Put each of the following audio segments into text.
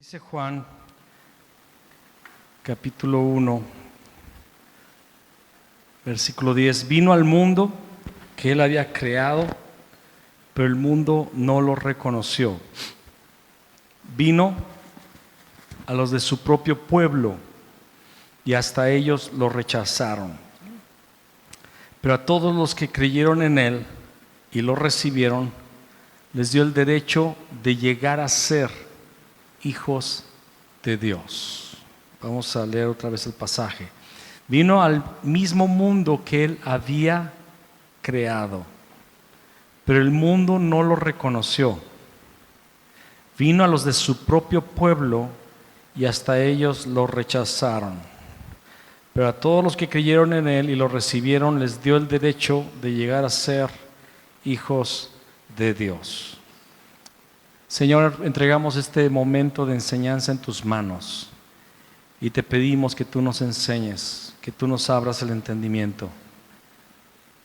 Dice Juan, capítulo 1, versículo 10, vino al mundo que él había creado, pero el mundo no lo reconoció. Vino a los de su propio pueblo y hasta ellos lo rechazaron. Pero a todos los que creyeron en él y lo recibieron, les dio el derecho de llegar a ser hijos de Dios. Vamos a leer otra vez el pasaje. Vino al mismo mundo que él había creado, pero el mundo no lo reconoció. Vino a los de su propio pueblo y hasta ellos lo rechazaron. Pero a todos los que creyeron en él y lo recibieron, les dio el derecho de llegar a ser hijos de Dios. Señor, entregamos este momento de enseñanza en tus manos y te pedimos que tú nos enseñes, que tú nos abras el entendimiento.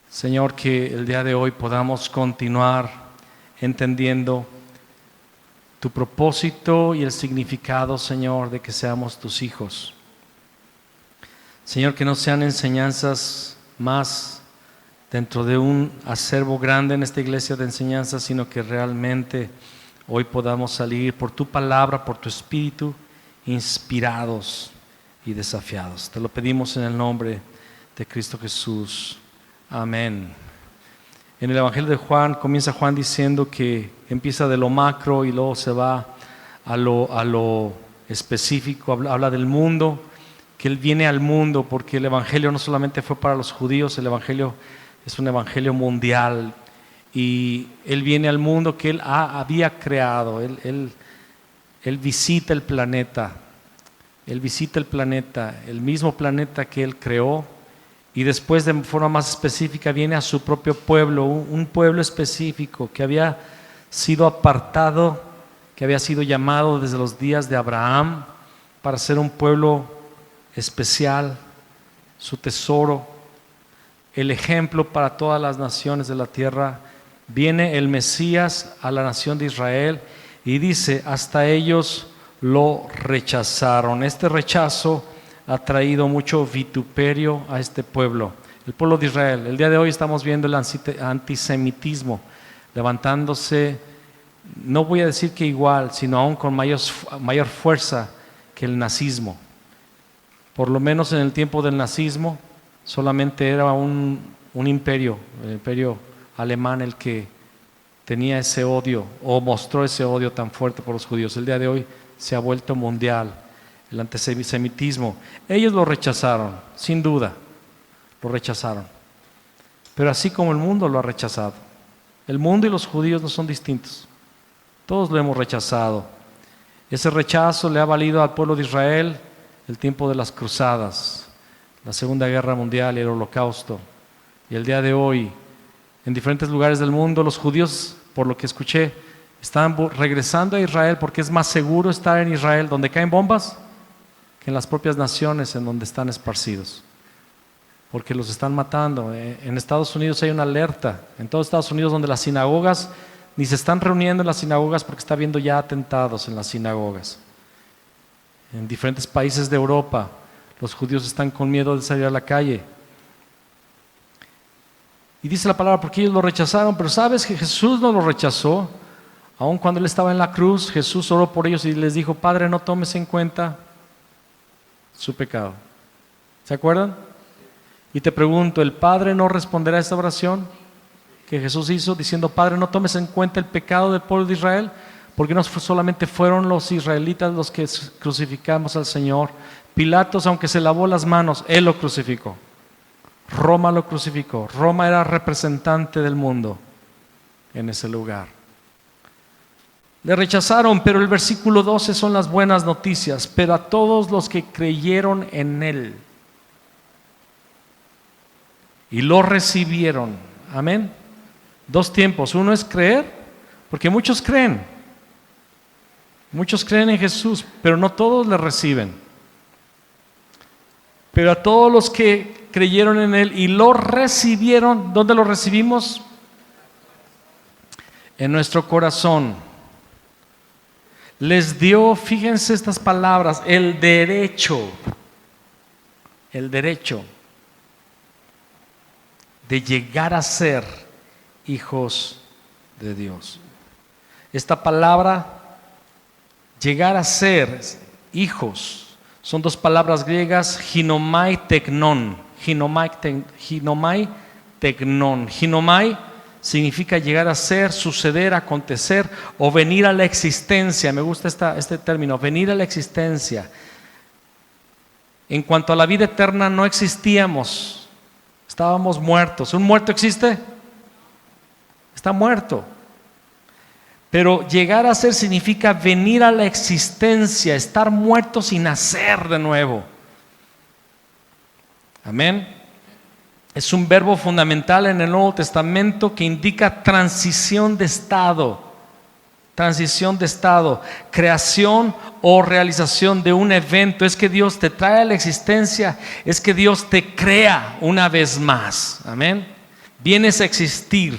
Señor, que el día de hoy podamos continuar entendiendo tu propósito y el significado, Señor, de que seamos tus hijos. Señor, que no sean enseñanzas más dentro de un acervo grande en esta iglesia de enseñanzas, sino que realmente hoy podamos salir por tu palabra, por tu espíritu, inspirados y desafiados. Te lo pedimos en el nombre de Cristo Jesús. Amén. En el Evangelio de Juan, comienza Juan diciendo que empieza de lo macro y luego se va a lo específico, habla del mundo, que Él viene al mundo porque el Evangelio no solamente fue para los judíos, el Evangelio es un Evangelio mundial. Y Él viene al mundo que Él había creado. Él visita el planeta. Él visita el planeta, el mismo planeta que Él creó. Y después, de forma más específica, viene a su propio pueblo, un pueblo específico que había sido apartado, que había sido llamado desde los días de Abraham para ser un pueblo especial, su tesoro, el ejemplo para todas las naciones de la tierra. Viene el Mesías a la nación de Israel y dice, hasta ellos lo rechazaron. Este rechazo ha traído mucho vituperio a este pueblo, el pueblo de Israel. El día de hoy estamos viendo el antisemitismo levantándose, no voy a decir que igual, sino aún con mayor fuerza que el nazismo. Por lo menos en el tiempo del nazismo solamente era un imperio, el imperio alemán, el que tenía ese odio o mostró ese odio tan fuerte por los judíos. El día de hoy se ha vuelto mundial el antisemitismo. Ellos lo rechazaron, sin duda, lo rechazaron. Pero así como el mundo lo ha rechazado, el mundo y los judíos no son distintos. Todos lo hemos rechazado. Ese rechazo le ha valido al pueblo de Israel el tiempo de las cruzadas, la Segunda Guerra Mundial y el Holocausto. Y el día de hoy, en diferentes lugares del mundo, los judíos, por lo que escuché, están regresando a Israel porque es más seguro estar en Israel donde caen bombas que en las propias naciones en donde están esparcidos, porque los están matando. En Estados Unidos hay una alerta, en todo Estados Unidos, donde las sinagogas ni se están reuniendo en las sinagogas porque está habiendo ya atentados en las sinagogas. En diferentes países de Europa, los judíos están con miedo de salir a la calle. Y dice la palabra, porque ellos lo rechazaron, pero sabes que Jesús no lo rechazó. Aun cuando Él estaba en la cruz, Jesús oró por ellos y les dijo, Padre, no tomes en cuenta su pecado. ¿Se acuerdan? Y te pregunto, ¿el Padre no responderá a esta oración que Jesús hizo diciendo, Padre, no tomes en cuenta el pecado del pueblo de Israel? Porque no solamente fueron los israelitas los que crucificamos al Señor. Pilatos, aunque se lavó las manos, Él lo crucificó. Roma lo crucificó. Roma era representante del mundo en ese lugar. Le rechazaron, pero el versículo 12 son las buenas noticias. Pero a todos los que creyeron en Él y lo recibieron. Amén. Dos tiempos. Uno es creer, porque muchos creen. Muchos creen en Jesús, pero no todos le reciben. Pero a todos los que creyeron en Él y lo recibieron, ¿dónde lo recibimos? En nuestro corazón. les dio, fíjense estas palabras, el derecho de llegar a ser hijos de Dios. Esta palabra, llegar a ser hijos, son dos palabras griegas, ginomai teknon. Ginomai teknon. Ginomai significa llegar a ser, suceder, acontecer o venir a la existencia. Me gusta este término, venir a la existencia. En cuanto a la vida eterna, no existíamos, estábamos muertos. ¿Un muerto existe? Está muerto. Pero llegar a ser significa venir a la existencia, estar muertos y nacer de nuevo. Amén. Es un verbo fundamental en el Nuevo Testamento que indica transición de estado. Transición de estado, creación o realización de un evento. Es que Dios te trae a la existencia, es que Dios te crea una vez más. Amén. Vienes a existir.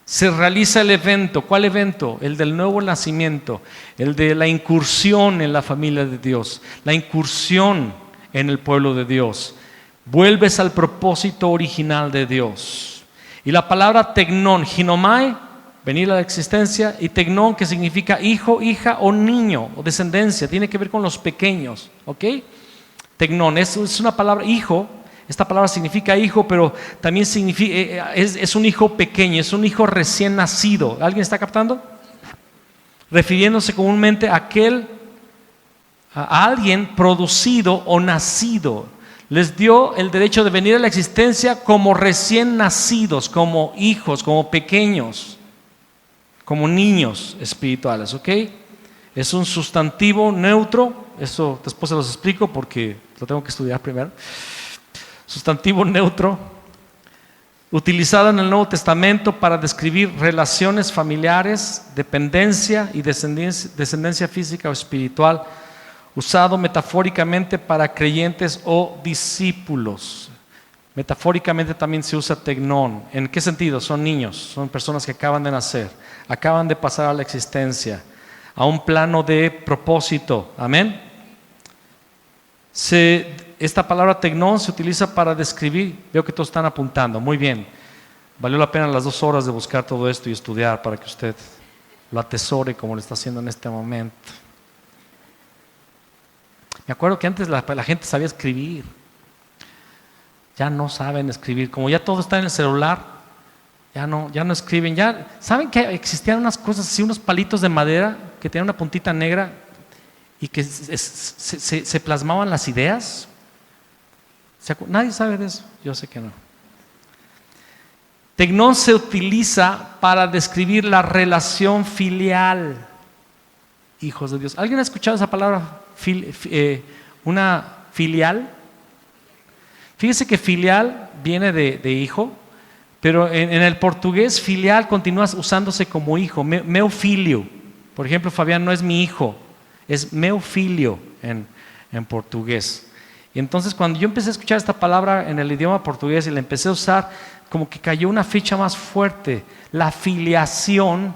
Se realiza el evento. ¿Cuál evento? El del nuevo nacimiento, el de la incursión en la familia de Dios, la incursión en el pueblo de Dios. Vuelves al propósito original de Dios. Y la palabra teknon, ginomai, venir a la existencia, y teknon, que significa hijo, hija o niño o descendencia, tiene que ver con los pequeños, ¿ok? Teknon es una palabra, hijo. Esta palabra significa hijo, pero también significa, es un hijo pequeño, es un hijo recién nacido. ¿Alguien está captando? Refiriéndose comúnmente a alguien producido o nacido. Les dio el derecho de venir a la existencia como recién nacidos, como hijos, como pequeños, como niños espirituales, ¿ok? Es un sustantivo neutro, eso después se los explico porque lo tengo que estudiar primero. Sustantivo neutro, utilizado en el Nuevo Testamento para describir relaciones familiares, dependencia y descendencia física o espiritual, usado metafóricamente para creyentes o discípulos. Metafóricamente también se usa teknon. ¿En qué sentido? Son niños, son personas que acaban de nacer, acaban de pasar a la existencia, a un plano de propósito. Amén. Esta palabra teknon se utiliza para describir, veo que todos están apuntando, muy bien. Valió la pena las 2 horas de buscar todo esto y estudiar para que usted lo atesore como lo está haciendo en este momento. Me acuerdo que antes la gente sabía escribir. Ya no saben escribir. Como ya todo está en el celular, ya no escriben. Ya, ¿saben que existían unas cosas así, unos palitos de madera que tenían una puntita negra y que se plasmaban las ideas? ¿Nadie sabe de eso? Yo sé que no. Teknon se utiliza para describir la relación filial. Hijos de Dios. ¿Alguien ha escuchado esa palabra? Una filial. Fíjese que filial viene de hijo, pero en el portugués filial continúa usándose como hijo. Meu filho. Por ejemplo, Fabián no es mi hijo, es meu filho en portugués. Y entonces cuando yo empecé a escuchar esta palabra en el idioma portugués y la empecé a usar, como que cayó una ficha más fuerte. La filiación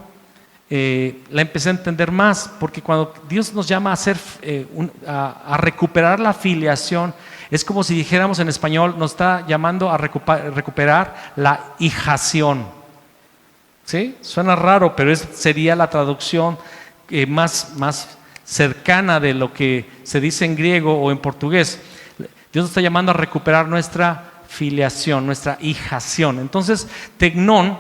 la empecé a entender más, porque cuando Dios nos llama a recuperar la filiación, es como si dijéramos en español, nos está llamando a recuperar la hijación. ¿Sí? Suena raro, pero sería la traducción más cercana de lo que se dice en griego o en portugués. Dios nos está llamando a recuperar nuestra filiación, nuestra hijación. Entonces, teknon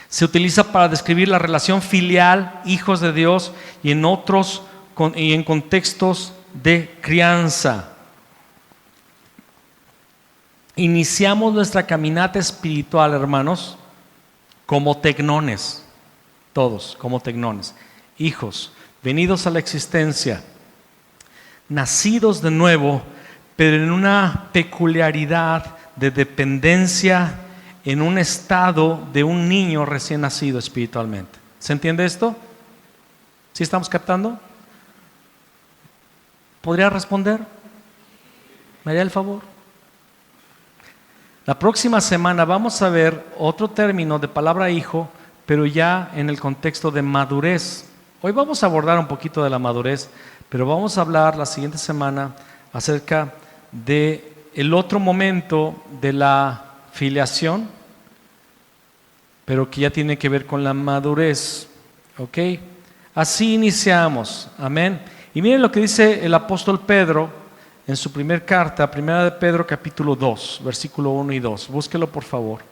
se utiliza para describir la relación filial, hijos de Dios, y en contextos de crianza. Iniciamos nuestra caminata espiritual, hermanos, como teknones, todos como teknones, hijos, venidos a la existencia, nacidos de nuevo, pero en una peculiaridad de dependencia, en un estado de un niño recién nacido espiritualmente. ¿Se entiende esto? ¿Sí estamos captando? ¿Podría responder? ¿Me haría el favor? La próxima semana vamos a ver otro término de palabra hijo, pero ya en el contexto de madurez. Hoy vamos a abordar un poquito de la madurez, pero vamos a hablar la siguiente semana acerca de el otro momento de la filiación, pero que ya tiene que ver con la madurez. ¿Ok? Así iniciamos. Amén. Y miren lo que dice el apóstol Pedro en su primer carta, primera de Pedro capítulo 2, versículo 1 y 2. Búsquelo por favor.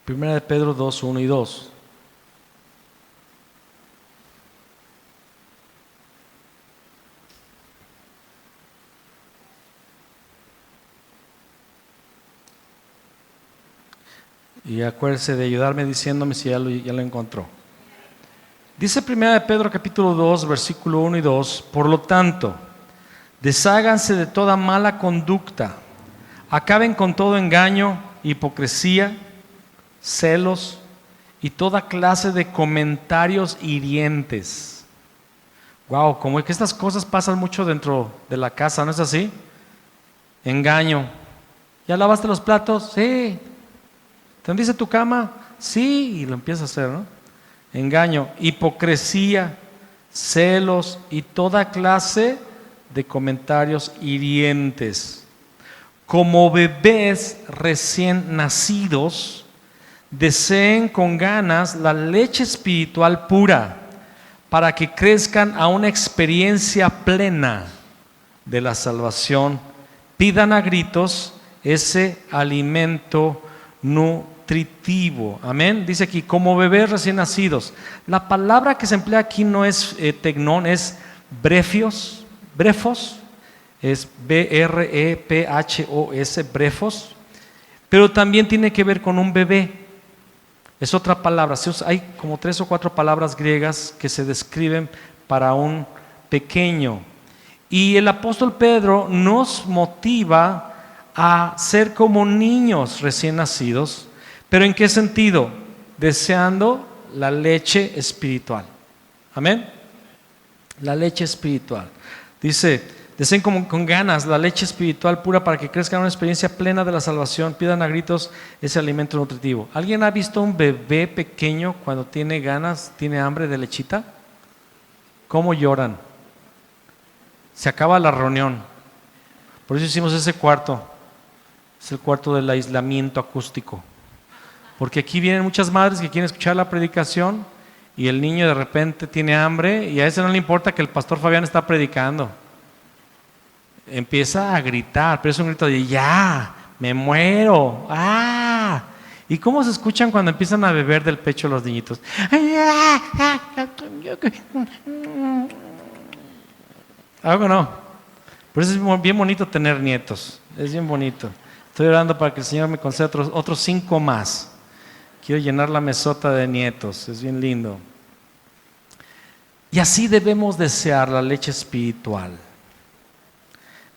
Primera de Pedro 2, 1 y 2. Y acuérdese de ayudarme diciéndome si ya lo encontró. Dice primera de Pedro capítulo 2, versículo 1 y 2. Por lo tanto, desháganse de toda mala conducta, acaben con todo engaño, hipocresía, celos y toda clase de comentarios hirientes. Wow, como es que estas cosas pasan mucho dentro de la casa, ¿no es así? Engaño. ¿Ya lavaste los platos? Sí. ¿Tendiste tu cama? Sí, y lo empieza a hacer, ¿no? Engaño, hipocresía, celos y toda clase de comentarios hirientes. Como bebés recién nacidos, deseen con ganas la leche espiritual pura para que crezcan a una experiencia plena de la salvación. Pidan a gritos ese alimento nutritivo. Amén. Dice aquí, como bebés recién nacidos. La palabra que se emplea aquí no es tecnón, es brefos, es B-R-E-P-H-O-S, brefos, pero también tiene que ver con un bebé. Es otra palabra. Hay como 3 o 4 palabras griegas que se describen para un pequeño. Y el apóstol Pedro nos motiva a ser como niños recién nacidos. ¿Pero en qué sentido? Deseando la leche espiritual. Amén. La leche espiritual. Dice, deseen como con ganas la leche espiritual pura para que crezcan una experiencia plena de la salvación. Pidan a gritos ese alimento nutritivo. ¿Alguien ha visto un bebé pequeño cuando tiene ganas, tiene hambre de lechita? ¿Cómo lloran? Se acaba la reunión. Por eso hicimos ese cuarto. Es el cuarto del aislamiento acústico. Porque aquí vienen muchas madres que quieren escuchar la predicación y el niño de repente tiene hambre y a ese no le importa que el pastor Fabián está predicando. Empieza a gritar, pero es un grito de ya, me muero, ¡ah! ¿Y cómo se escuchan cuando empiezan a beber del pecho los niñitos? ¿Algo no? Por eso es bien bonito tener nietos, es bien bonito. Estoy orando para que el Señor me conceda otros 5 más. Quiero llenar la mesota de nietos, es bien lindo. Y así debemos desear la leche espiritual.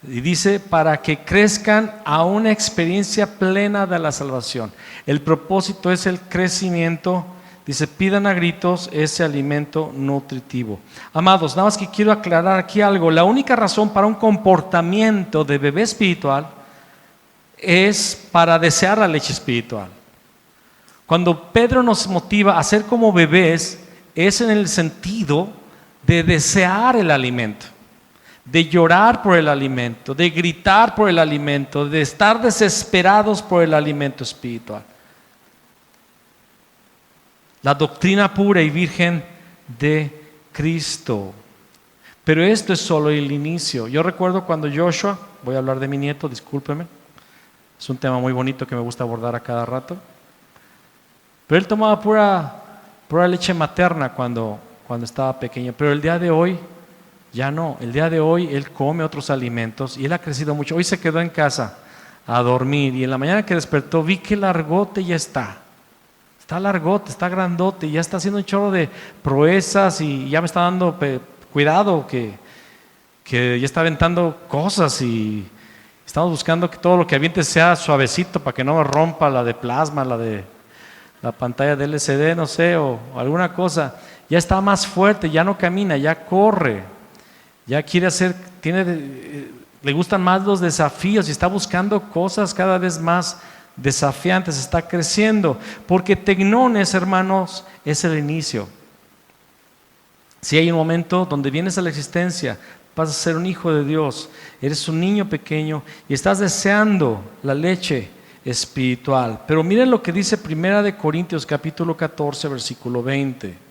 Y dice, para que crezcan a una experiencia plena de la salvación. El propósito es el crecimiento. Dice, pidan a gritos ese alimento nutritivo. Amados, nada más que quiero aclarar aquí algo. La única razón para un comportamiento de bebé espiritual es para desear la leche espiritual. Cuando Pedro nos motiva a ser como bebés, es en el sentido de desear el alimento, de llorar por el alimento, de gritar por el alimento, de estar desesperados por el alimento espiritual. La doctrina pura y virgen de Cristo. Pero esto es solo el inicio. Yo recuerdo cuando Joshua, voy a hablar de mi nieto, discúlpeme, es un tema muy bonito que me gusta abordar a cada rato. Pero él tomaba pura leche materna cuando estaba pequeño. Pero el día de hoy, ya no. El día de hoy él come otros alimentos y él ha crecido mucho. Hoy se quedó en casa a dormir y en la mañana que despertó vi que el largote ya está. Está largote, está grandote, ya está haciendo un chorro de proezas y ya me está dando cuidado que ya está aventando cosas y estamos buscando que todo lo que aviente sea suavecito para que no rompa la de plasma, la de la pantalla de LCD, no sé, o alguna cosa. Ya está más fuerte, ya no camina, ya corre, ya quiere hacer, le gustan más los desafíos y está buscando cosas cada vez más desafiante, se está creciendo, porque tecnones, hermanos, es el inicio. Si hay un momento donde vienes a la existencia, vas a ser un hijo de Dios, eres un niño pequeño y estás deseando la leche espiritual. Pero miren lo que dice 1 Corintios capítulo 14, versículo 20.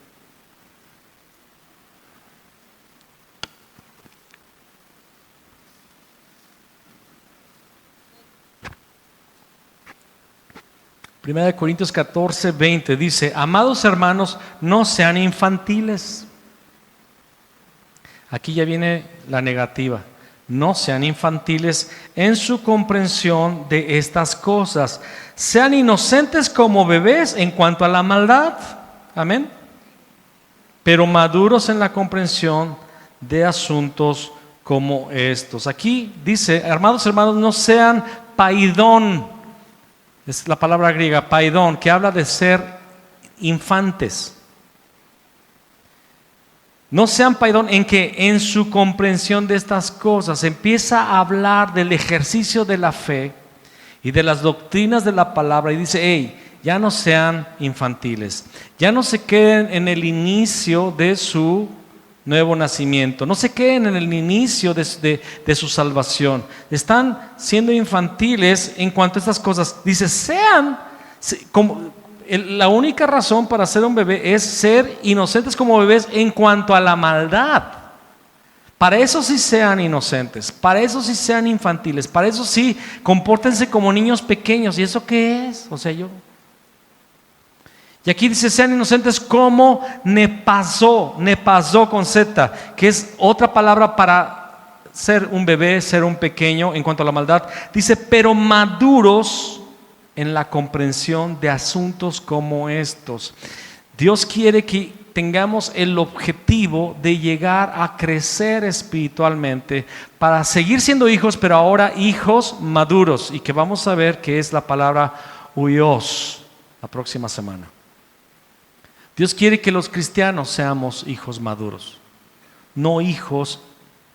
Primera de Corintios 14, 20 dice: amados hermanos, no sean infantiles. Aquí ya viene la negativa. No sean infantiles en su comprensión de estas cosas. Sean inocentes como bebés en cuanto a la maldad. Amén. Pero maduros en la comprensión de asuntos como estos. Aquí dice: amados hermanos, no sean paidón. Es la palabra griega, paidón, que habla de ser infantes. No sean paidón en que en su comprensión de estas cosas empieza a hablar del ejercicio de la fe y de las doctrinas de la palabra y dice: hey, ya no sean infantiles, ya no se queden en el inicio de su nuevo nacimiento, no se queden en el inicio de su salvación. Están siendo infantiles en cuanto a estas cosas. Dice: sean como... La única razón para ser un bebé es ser inocentes como bebés en cuanto a la maldad. Para eso sí sean inocentes, para eso sí sean infantiles, para eso sí compórtense como niños pequeños. ¿Y eso qué es? Y aquí dice: sean inocentes como nepazó con Z, que es otra palabra para ser un bebé, ser un pequeño en cuanto a la maldad. Dice: pero maduros en la comprensión de asuntos como estos. Dios quiere que tengamos el objetivo de llegar a crecer espiritualmente para seguir siendo hijos, pero ahora hijos maduros, y que vamos a ver que es la palabra huios la próxima semana. Dios quiere que los cristianos seamos hijos maduros, no hijos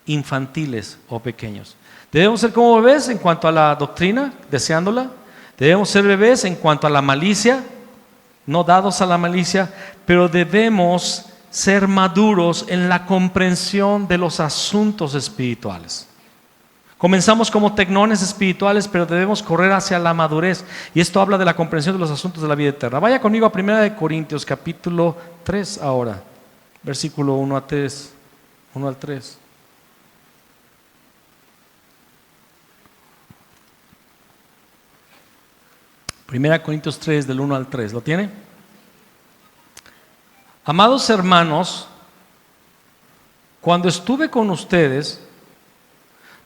infantiles o pequeños. Debemos ser como bebés en cuanto a la doctrina, deseándola. Debemos ser bebés en cuanto a la malicia, no dados a la malicia, pero debemos ser maduros en la comprensión de los asuntos espirituales. Comenzamos como tecnones espirituales, pero debemos correr hacia la madurez. Y esto habla de la comprensión de los asuntos de la vida eterna. Vaya conmigo a 1 Corintios capítulo 3 ahora, versículo 1 al 3. Primera Corintios 3, del 1 al 3, ¿lo tiene? Amados hermanos, cuando estuve con ustedes,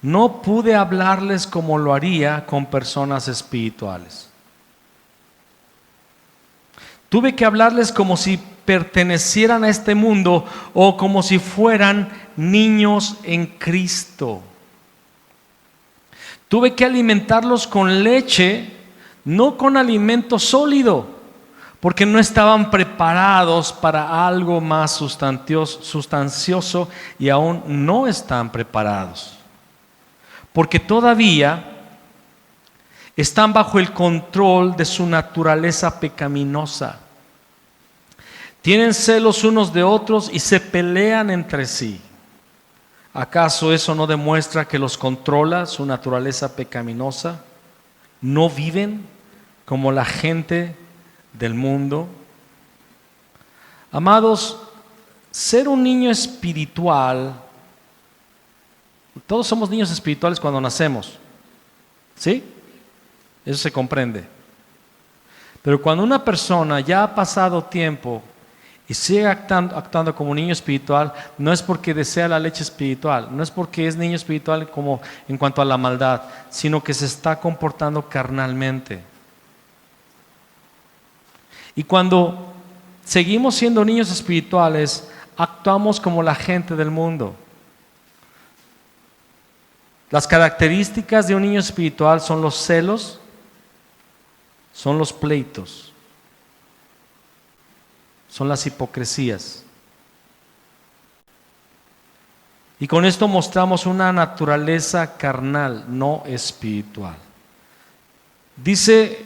no pude hablarles como lo haría con personas espirituales. Tuve que hablarles como si pertenecieran a este mundo o como si fueran niños en Cristo. Tuve que alimentarlos con leche, no con alimento sólido, porque no estaban preparados para algo más sustancioso y aún no están preparados, porque todavía están bajo el control de su naturaleza pecaminosa. Tienen celos unos de otros y se pelean entre sí. ¿Acaso eso no demuestra que los controla su naturaleza pecaminosa? ¿No viven como la gente del mundo? Amados, ser un niño espiritual, todos somos niños espirituales cuando nacemos, ¿sí? Eso se comprende. Pero cuando una persona ya ha pasado tiempo y sigue actuando como niño espiritual, no es porque desea la leche espiritual, no es porque es niño espiritual como en cuanto a la maldad, sino que se está comportando carnalmente. Y cuando seguimos siendo niños espirituales, actuamos como la gente del mundo. Las características de un niño espiritual son los celos, son los pleitos, son las hipocresías. Y con esto mostramos una naturaleza carnal, no espiritual. Dice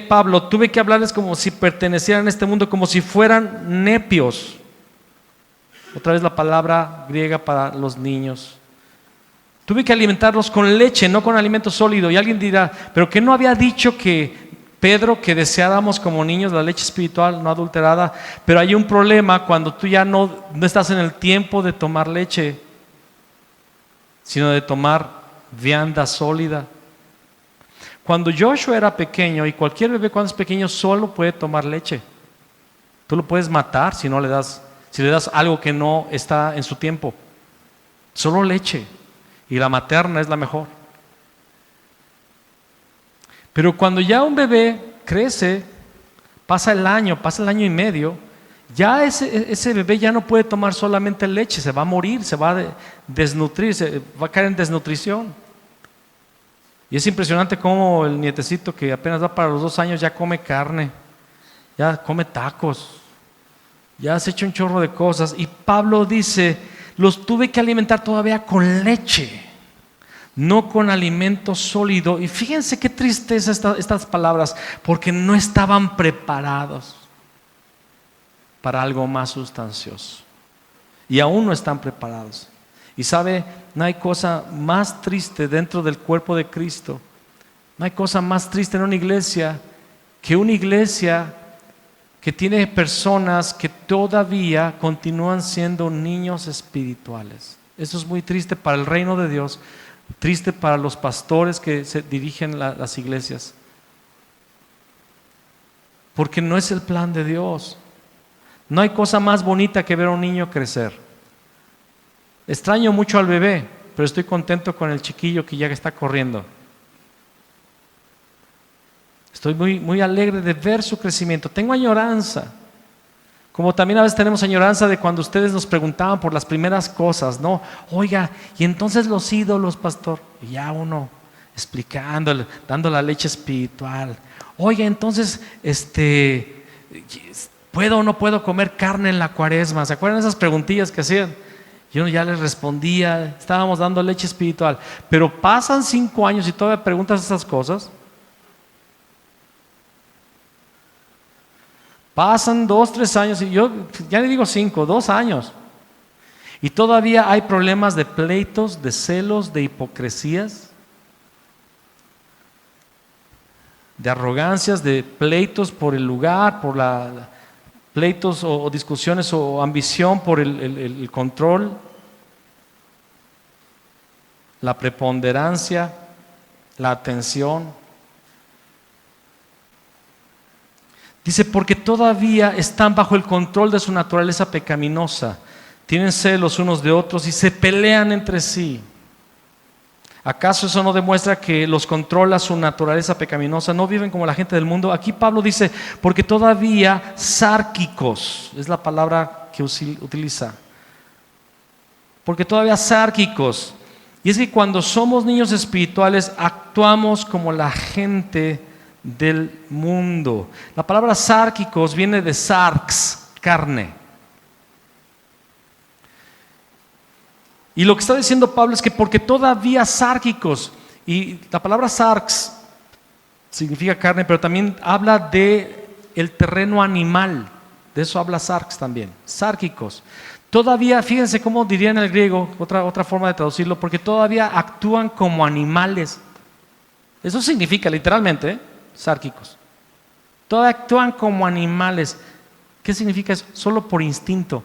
Pablo, tuve que hablarles como si pertenecieran a este mundo, como si fueran nepios. Otra vez la palabra griega para los niños. Tuve que alimentarlos con leche, no con alimento sólido. Y alguien dirá, ¿pero qué no había dicho que Pedro que deseáramos como niños la leche espiritual no adulterada? Pero hay un problema cuando tú ya no estás en el tiempo de tomar leche, sino de tomar vianda sólida. Cuando Joshua era pequeño, y cualquier bebé cuando es pequeño solo puede tomar leche. Tú lo puedes matar si le das algo que no está en su tiempo. Solo leche. Y la materna es la mejor. Pero cuando ya un bebé crece, pasa el año y medio, ya ese bebé ya no puede tomar solamente leche, se va a morir, se va a desnutrir, se va a caer en desnutrición. Y es impresionante cómo el nietecito que apenas va para los 2 años ya come carne, ya come tacos, ya se echa un chorro de cosas. Y Pablo dice, los tuve que alimentar todavía con leche, no con alimento sólido. Y fíjense qué tristeza estas palabras, porque no estaban preparados para algo más sustancioso. Y aún no están preparados. Y sabe, no hay cosa más triste dentro del cuerpo de Cristo. No hay cosa más triste en una iglesia que tiene personas que todavía continúan siendo niños espirituales. Eso es muy triste para el reino de Dios, triste para los pastores que se dirigen las iglesias. Porque no es el plan de Dios. No hay cosa más bonita que ver a un niño crecer. Extraño mucho al bebé, pero estoy contento con el chiquillo que ya está corriendo. Estoy muy alegre de ver su crecimiento. Tengo añoranza. Como también a veces tenemos añoranza de cuando ustedes nos preguntaban por las primeras cosas, ¿no? Oiga, y entonces los ídolos, pastor. Y ya uno explicándole, dando la leche espiritual. Oiga, entonces, ¿puedo o no puedo comer carne en la cuaresma? ¿Se acuerdan de esas preguntillas que hacían? Yo ya les respondía, estábamos dando leche espiritual. Pero pasan 5 años y todavía preguntas esas cosas. Pasan 2, 3 años y yo ya le digo 5, 2 años. Y todavía hay problemas de pleitos, de celos, de hipocresías, de arrogancias, de pleitos por el lugar, pleitos o discusiones o ambición por el control, la preponderancia, la atención. Dice, porque todavía están bajo el control de su naturaleza pecaminosa, tienen celos unos de otros y se pelean entre sí. ¿Acaso eso no demuestra que los controla su naturaleza pecaminosa? ¿No viven como la gente del mundo? Aquí Pablo dice, porque todavía sárquicos, es la palabra que utiliza. Porque todavía sárquicos. Y es que cuando somos niños espirituales actuamos como la gente del mundo. La palabra sárquicos viene de sarx, carne. Y lo que está diciendo Pablo es que porque todavía sárquicos, y la palabra sarx significa carne, pero también habla de el terreno animal, de eso habla sarx también, sárquicos. Todavía, fíjense cómo diría en el griego, otra forma de traducirlo, porque todavía actúan como animales. Eso significa literalmente, sárquicos. Todavía actúan como animales. ¿Qué significa eso? Solo por instinto.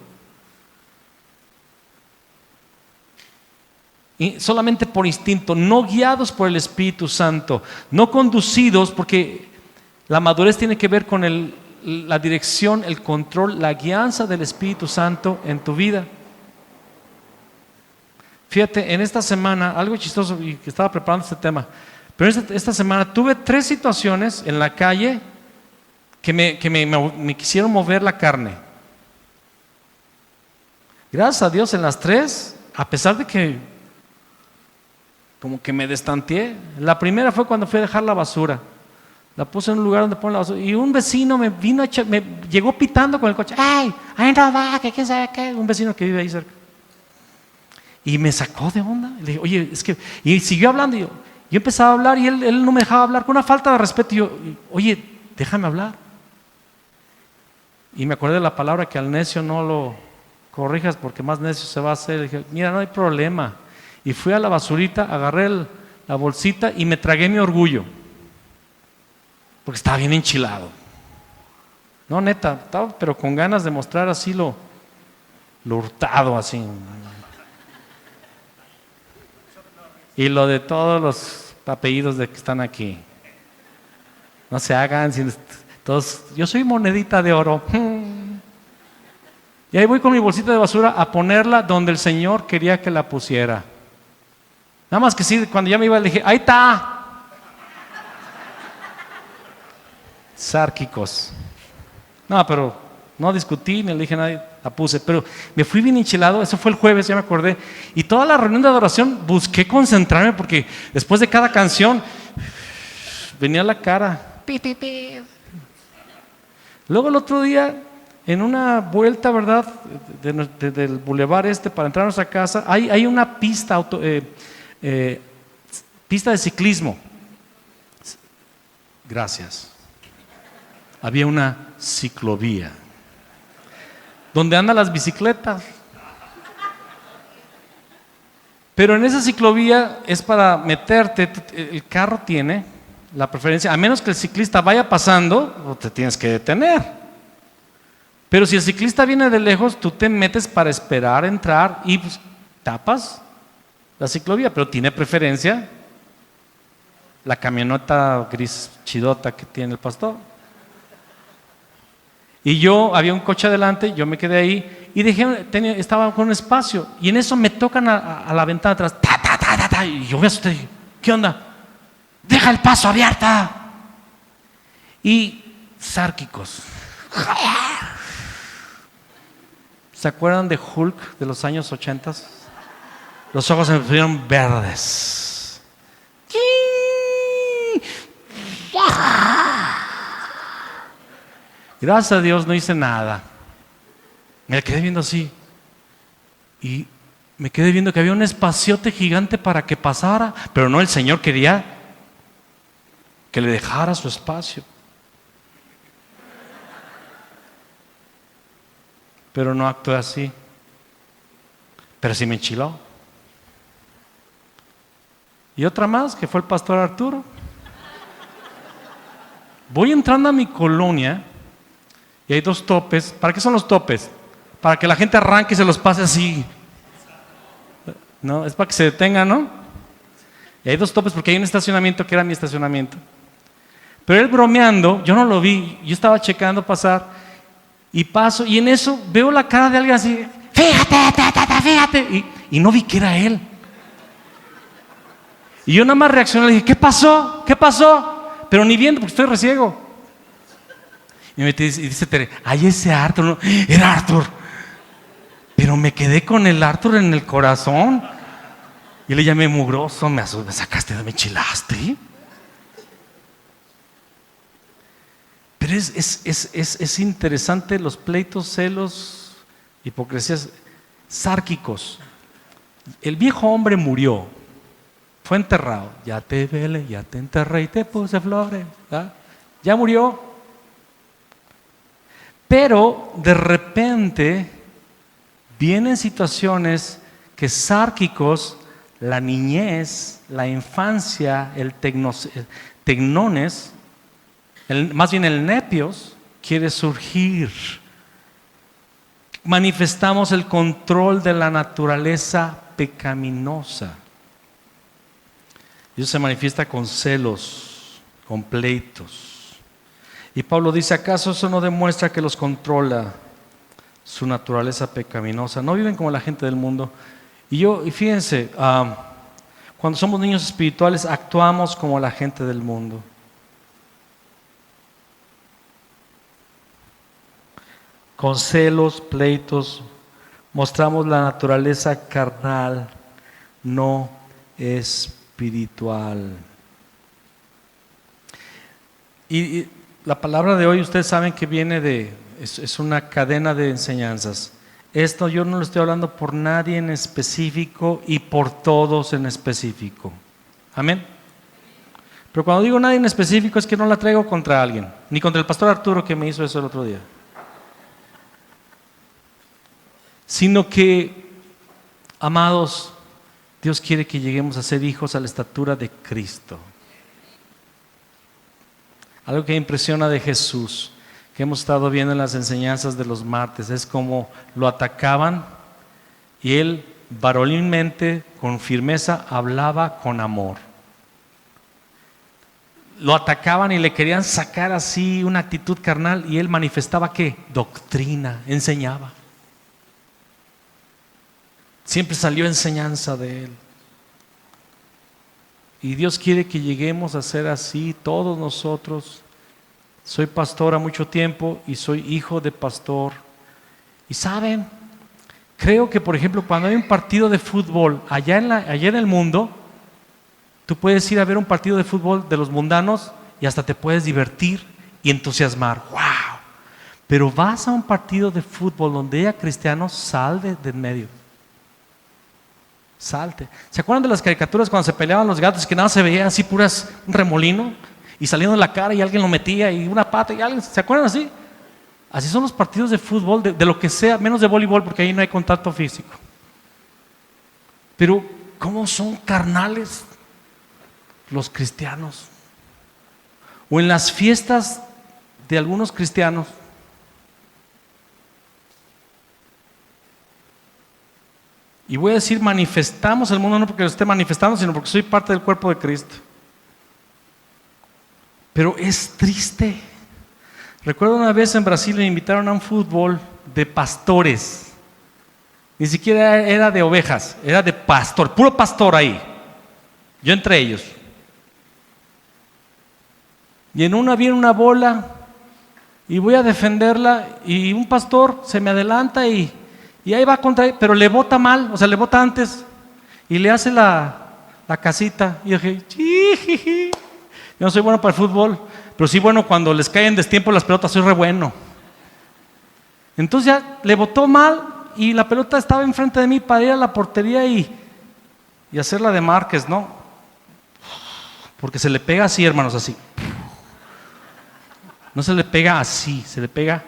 Y solamente por instinto, no guiados por el Espíritu Santo, no conducidos, porque la madurez tiene que ver con la dirección, el control, la guianza del Espíritu Santo en tu vida. Fíjate, en esta semana, algo chistoso, y que estaba preparando este tema, pero esta semana tuve 3 situaciones en la calle que me quisieron mover la carne. Gracias a Dios en las 3, a pesar de que como que me destanteé. La primera fue cuando fui a dejar la basura. La puse en un lugar donde ponen la basura. Y un vecino me llegó pitando con el coche. ¡Ay! ¡Ay, no va! ¿Qué quién sabe qué? Un vecino que vive ahí cerca. Y me sacó de onda. Le dije, oye, es que. Y siguió hablando. Y yo, Yo empezaba a hablar y él no me dejaba hablar, con una falta de respeto. Y yo, oye, déjame hablar. Y me acordé de la palabra que al necio no lo corrijas porque más necio se va a hacer. Y dije, mira, no hay problema. Y fui a la basurita, agarré la bolsita y me tragué mi orgullo. Porque estaba bien enchilado. No, neta, estaba pero con ganas de mostrar así lo hurtado así. Y lo de todos los apellidos de que están aquí. No se hagan, todos, yo soy monedita de oro. Y ahí voy con mi bolsita de basura a ponerla donde el Señor quería que la pusiera. Nada más que sí, cuando ya me iba le dije, ahí está. Sárquicos. No, pero no discutí, ni le dije a nadie, la puse. Pero me fui bien enchilado, eso fue el jueves, ya me acordé. Y toda la reunión de adoración busqué concentrarme porque después de cada canción venía la cara. Luego el otro día, en una vuelta, ¿verdad? Del bulevar para entrar a nuestra casa, hay una pista, pista de ciclismo. Gracias. Había una ciclovía donde andan las bicicletas. Pero en esa ciclovía es para meterte, el carro tiene la preferencia, a menos que el ciclista vaya pasando, te tienes que detener. Pero si el ciclista viene de lejos, tú te metes para esperar entrar y pues, tapas la ciclovía, pero tiene preferencia la camioneta gris chidota que tiene el pastor. Y yo, había un coche adelante, yo me quedé ahí y estaba con un espacio. Y en eso me tocan a la ventana atrás. Y yo me asusté, dije, ¿qué onda? Deja el paso abierta. Y sárquicos. ¿Se acuerdan de Hulk de los años 80? Los ojos se me pusieron verdes. Gracias a Dios no hice nada. Me quedé viendo así. Y me quedé viendo que había un espaciote gigante para que pasara. Pero no, el Señor quería que le dejara su espacio. Pero no actué así. Pero sí me enchiló. Y otra más, que fue el pastor Arturo. Voy entrando a mi colonia y hay 2 topes. ¿Para qué son los topes? Para que la gente arranque y se los pase así. No, es para que se detenga, ¿no? Y hay 2 topes porque hay un estacionamiento que era mi estacionamiento. Pero él bromeando, yo no lo vi, yo estaba checando pasar y paso y en eso veo la cara de alguien así, fíjate, y no vi que era él. Y yo nada más reaccioné, le dije, ¿qué pasó? ¿Qué pasó? Pero ni viendo porque estoy reciego. Y dice Tere, ay, ese Arthur, no, era Arthur. Pero me quedé con el Arthur en el corazón. Y le llamé mugroso, me sacaste, me enchilaste. Pero es interesante los pleitos, celos, hipocresías, sárquicos. El viejo hombre murió, fue enterrado. Ya te velé, ya te enterré y te puse flores. ¿Ah? Ya murió. Pero de repente vienen situaciones que sárquicos, la niñez, la infancia, el tecnones, más bien el nepios, quiere surgir. Manifestamos el control de la naturaleza pecaminosa. Eso se manifiesta con celos, con pleitos. Y Pablo dice, ¿acaso eso no demuestra que los controla su naturaleza pecaminosa? No viven como la gente del mundo. Y fíjense, cuando somos niños espirituales actuamos como la gente del mundo. Con celos, pleitos, mostramos la naturaleza carnal, no espiritual. Y la palabra de hoy, ustedes saben que viene es una cadena de enseñanzas. Esto yo no lo estoy hablando por nadie en específico y por todos en específico. Amén. Pero cuando digo nadie en específico es que no la traigo contra alguien, ni contra el pastor Arturo que me hizo eso el otro día. Sino que, amados, Dios quiere que lleguemos a ser hijos a la estatura de Cristo. Algo que me impresiona de Jesús, que hemos estado viendo en las enseñanzas de los martes, es como lo atacaban y Él varonilmente, con firmeza, hablaba con amor. Lo atacaban y le querían sacar así una actitud carnal y Él manifestaba ¿qué? Doctrina, enseñaba. Siempre salió enseñanza de Él. Y Dios quiere que lleguemos a ser así todos nosotros. Soy pastor a mucho tiempo y soy hijo de pastor. Y saben, creo que por ejemplo cuando hay un partido de fútbol allá en el mundo, tú puedes ir a ver un partido de fútbol de los mundanos y hasta te puedes divertir y entusiasmar. ¡Wow! Pero vas a un partido de fútbol donde haya cristianos, sal de en medio. Salte. ¿Se acuerdan de las caricaturas cuando se peleaban los gatos que nada se veía así puras un remolino y saliendo de la cara y alguien lo metía y una pata y alguien? ¿Se acuerdan así? Así son los partidos de fútbol, de lo que sea, menos de voleibol porque ahí no hay contacto físico. Pero ¿cómo son carnales los cristianos? O en las fiestas de algunos cristianos. Y voy a decir manifestamos el mundo no porque lo esté manifestando, sino porque soy parte del cuerpo de Cristo. Pero es triste. Recuerdo una vez en Brasil me invitaron a un fútbol de pastores. Ni siquiera era de ovejas, era de pastor, puro pastor ahí. Yo entre ellos. Y en una viene una bola y voy a defenderla y un pastor se me adelanta y ahí va contra él, pero le bota mal, o sea, le bota antes y le hace la casita. Y yo dije, yo no soy bueno para el fútbol, pero sí bueno cuando les caen destiempo las pelotas, soy re bueno. Entonces ya le botó mal y la pelota estaba enfrente de mí para ir a la portería y hacerla de Márquez, ¿no? Porque se le pega así, hermanos, así. No se le pega así, se le pega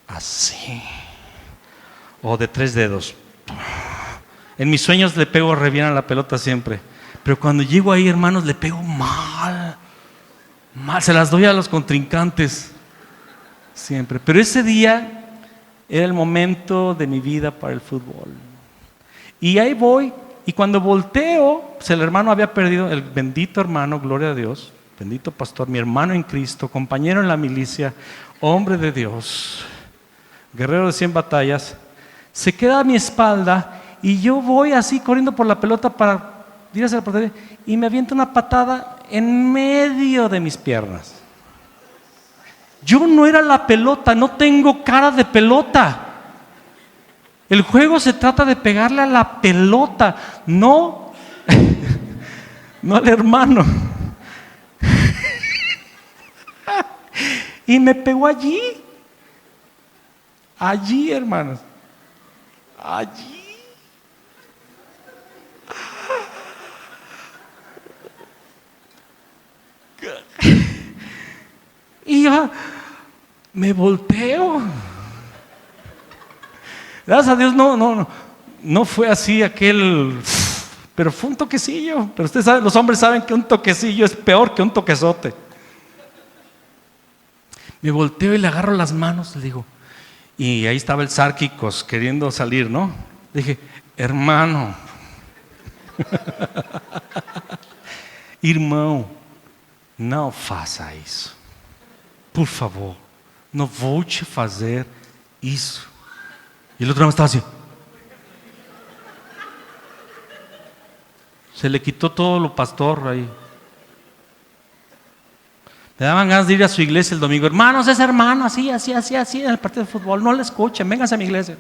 así. O de 3 dedos. En mis sueños le pego re bien a la pelota siempre. Pero cuando llego ahí, hermanos, le pego mal. Se las doy a los contrincantes. Siempre. Pero ese día era el momento de mi vida para el fútbol. Y ahí voy. Y cuando volteo, pues el hermano había perdido, el bendito hermano, gloria a Dios, bendito pastor, mi hermano en Cristo, compañero en la milicia, hombre de Dios, guerrero de 100 batallas. Se queda a mi espalda y yo voy así corriendo por la pelota para ir hacia la portería y me avienta una patada en medio de mis piernas. Yo no era la pelota, no tengo cara de pelota. El juego se trata de pegarle a la pelota, no, no al hermano. Y me pegó allí, hermanos. Allí. Y yo me volteo. Gracias a Dios no fue así aquel, pero fue un toquecillo. Pero ustedes saben, los hombres saben que un toquecillo es peor que un toquezote. Me volteo y le agarro las manos, le digo, y ahí estaba el Sárquicos queriendo salir, ¿no? Le dije, hermano, irmão, não faça isso. Por favor, não vou te fazer isso. Y el otro estaba así. Se le quitó todo lo pastor ahí. Me daban ganas de ir a su iglesia el domingo. Hermanos, es hermano, así, en el partido de fútbol. No le escuchen, vénganse a mi iglesia.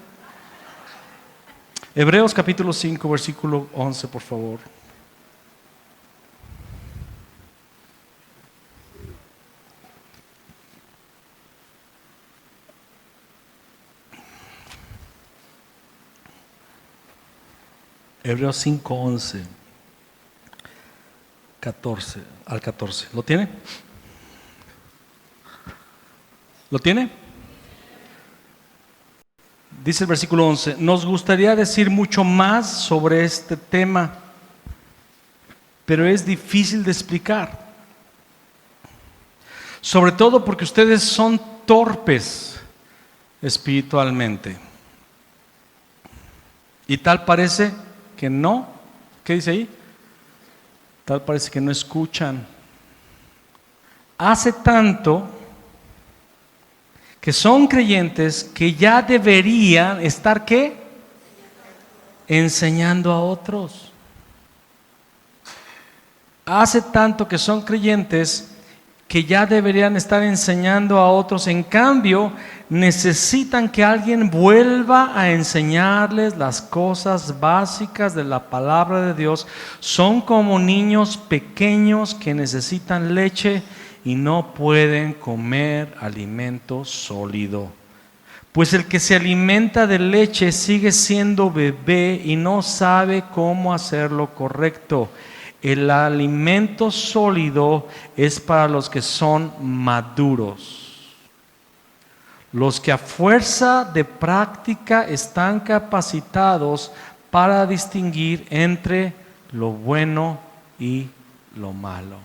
Hebreos capítulo 5, versículo 11, por favor. Hebreos 5:11. 14, al 14. ¿Lo tiene? ¿Lo tiene? Dice el versículo 11, nos gustaría decir mucho más sobre este tema, pero es difícil de explicar. Sobre todo porque ustedes son torpes espiritualmente. Y tal parece que no. ¿Qué dice ahí? Tal parece que no escuchan. Hace tanto que son creyentes que ya deberían estar ¿qué? Enseñando a otros. Hace tanto que son creyentes que ya deberían estar enseñando a otros. En cambio, necesitan que alguien vuelva a enseñarles las cosas básicas de la palabra de Dios. Son como niños pequeños que necesitan leche y no pueden comer alimento sólido. Pues el que se alimenta de leche sigue siendo bebé y no sabe cómo hacer lo correcto. El alimento sólido es para los que son maduros, los que a fuerza de práctica están capacitados para distinguir entre lo bueno y lo malo.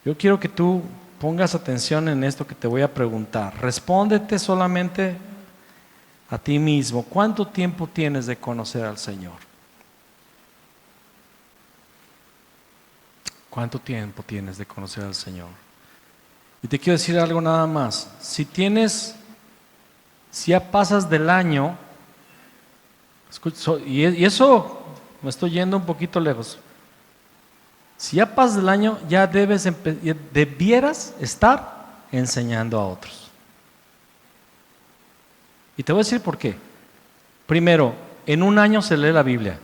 Yo quiero que tú pongas atención en esto que te voy a preguntar. Respóndete solamente a ti mismo. ¿Cuánto tiempo tienes de conocer al Señor? ¿Cuánto tiempo tienes de conocer al Señor? Y te quiero decir algo nada más. Si ya pasas del año, y eso me estoy yendo un poquito lejos. Si ya pasas del año, ya debieras estar enseñando a otros. Y te voy a decir por qué. Primero, en un año se lee la Biblia.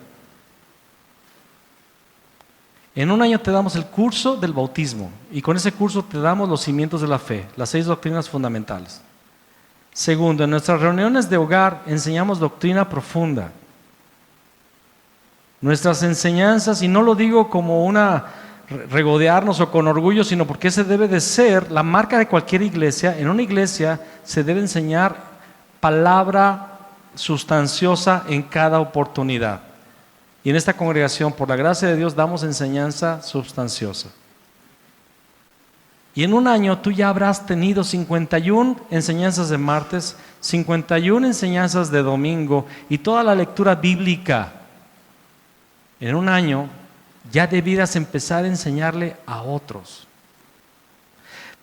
En un año te damos el curso del bautismo y con ese curso te damos los cimientos de la fe, las 6 doctrinas fundamentales. Segundo, en nuestras reuniones de hogar enseñamos doctrina profunda. Nuestras enseñanzas, y no lo digo como una regodearnos o con orgullo, sino porque ese debe de ser la marca de cualquier iglesia. En una iglesia se debe enseñar palabra sustanciosa en cada oportunidad. Y en esta congregación, por la gracia de Dios, damos enseñanza sustanciosa. Y en un año tú ya habrás tenido 51 enseñanzas de martes, 51 enseñanzas de domingo y toda la lectura bíblica. En un año ya debieras empezar a enseñarle a otros.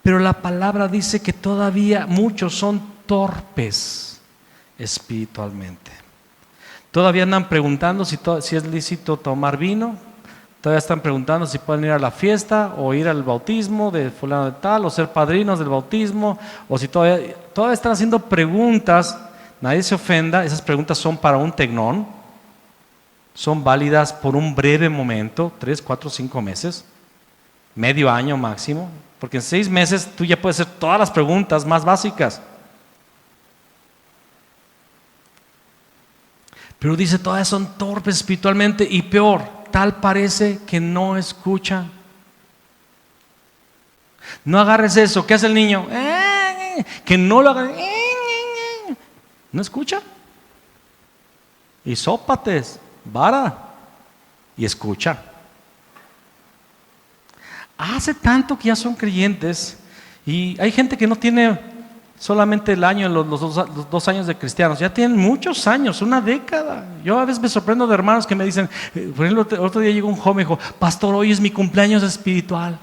Pero la palabra dice que todavía muchos son torpes espiritualmente. Todavía andan preguntando si es lícito tomar vino. Todavía están preguntando si pueden ir a la fiesta o ir al bautismo de fulano de tal o ser padrinos del bautismo, o si todavía están haciendo preguntas. Nadie se ofenda, esas preguntas son para un tecnón, son válidas por un breve momento, 3, 4, 5 meses, medio año máximo, porque en 6 meses tú ya puedes hacer todas las preguntas más básicas. Pero dice, todavía son torpes espiritualmente y peor, tal parece que no escuchan. No agarres eso. ¿Qué hace el niño? Que no lo agarres. No escucha. Y sópates, vara y escucha. Hace tanto que ya son creyentes y hay gente que no tiene solamente el año, los 2 años de cristianos, ya tienen muchos años, una década. Yo a veces me sorprendo de hermanos que me dicen, por ejemplo, el otro día llegó un joven y dijo, pastor, hoy es mi cumpleaños espiritual.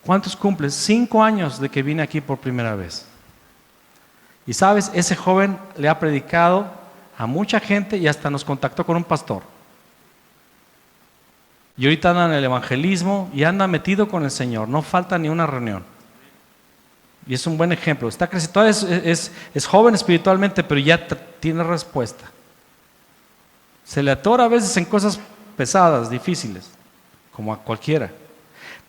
¿Cuántos cumples? 5 años de que vine aquí por primera vez. Y sabes, ese joven le ha predicado a mucha gente y hasta nos contactó con un pastor. Y ahorita anda en el evangelismo y anda metido con el Señor, no falta ni una reunión. Y es un buen ejemplo. Está creciendo, todavía es joven espiritualmente, pero ya tiene respuesta. Se le atora a veces en cosas pesadas, difíciles, como a cualquiera.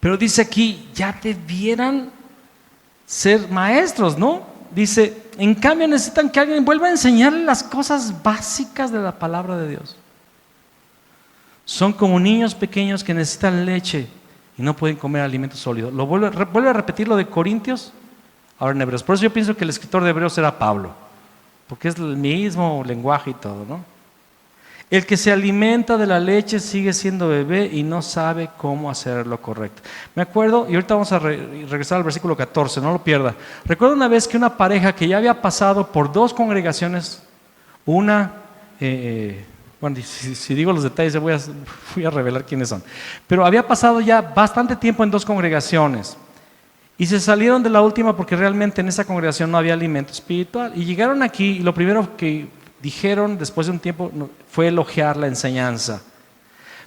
Pero dice aquí, ya debieran ser maestros, ¿no? Dice, en cambio necesitan que alguien vuelva a enseñarle las cosas básicas de la palabra de Dios. Son como niños pequeños que necesitan leche y no pueden comer alimento sólido. Vuelve a repetir lo de Corintios, ahora en Hebreos. Por eso yo pienso que el escritor de Hebreos era Pablo, porque es el mismo lenguaje y todo, ¿no? El que se alimenta de la leche sigue siendo bebé y no sabe cómo hacer lo correcto. Me acuerdo, y ahorita vamos a regresar al versículo 14, no lo pierda. Recuerdo una vez que una pareja que ya había pasado por 2 congregaciones, una, bueno, si digo los detalles voy a revelar quiénes son, pero había pasado ya bastante tiempo en 2 congregaciones y se salieron de la última porque realmente en esa congregación no había alimento espiritual y llegaron aquí y lo primero que dijeron después de un tiempo fue elogiar la enseñanza.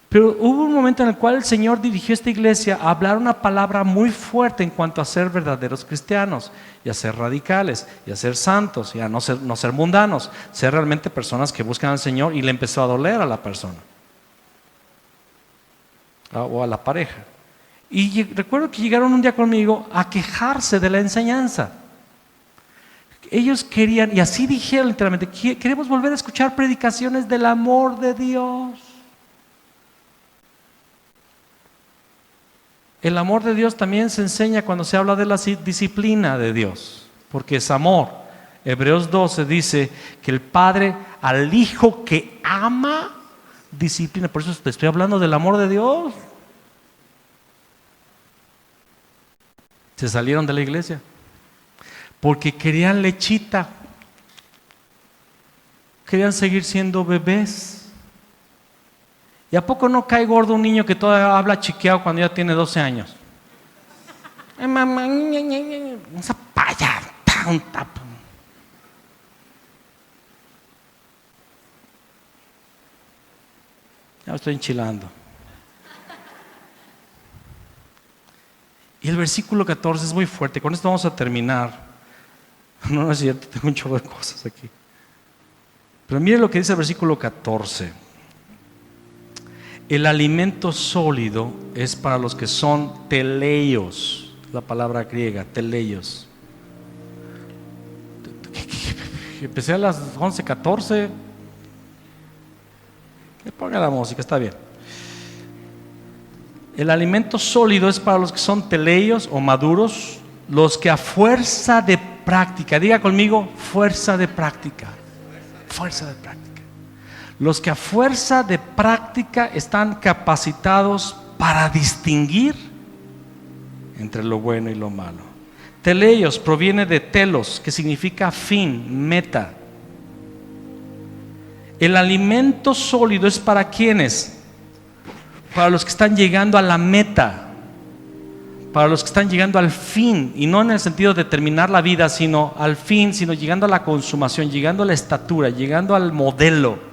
Pero hubo un momento en el cual el Señor dirigió a esta iglesia a hablar una palabra muy fuerte en cuanto a ser verdaderos cristianos y a ser radicales y a ser santos y a no ser mundanos, ser realmente personas que buscan al Señor, y le empezó a doler a la persona o a la pareja. Y recuerdo que llegaron un día conmigo a quejarse de la enseñanza. Ellos querían, y así dijeron literalmente, queremos volver a escuchar predicaciones del amor de Dios. El amor de Dios también se enseña cuando se habla de la disciplina de Dios, porque es amor. Hebreos 12 dice que el Padre al Hijo que ama, disciplina. Por eso te estoy hablando del amor de Dios. Se salieron de la iglesia porque querían lechita, querían seguir siendo bebés. ¿Y a poco no cae gordo un niño que todavía habla chiqueado cuando ya tiene 12 años? Mamá, esa paya, un tapo. Ya me estoy enchilando. Y el versículo 14 es muy fuerte. Con esto vamos a terminar. No es cierto, tengo un chorro de cosas aquí. Pero mire lo que dice el versículo 14. El alimento sólido es para los que son teleios, la palabra griega, teleios. Empecé a las 11:14. Que ponga la música, está bien. El alimento sólido es para los que son teleios o maduros, los que a fuerza de práctica, diga conmigo, fuerza de práctica. Fuerza de práctica. Los que a fuerza de práctica están capacitados para distinguir entre lo bueno y lo malo. Teleios proviene de telos, que significa fin, meta. El alimento sólido es para ¿quiénes? Para los que están llegando a la meta, para los que están llegando al fin, y no en el sentido de terminar la vida, sino al fin, sino llegando a la consumación, llegando a la estatura, llegando al modelo.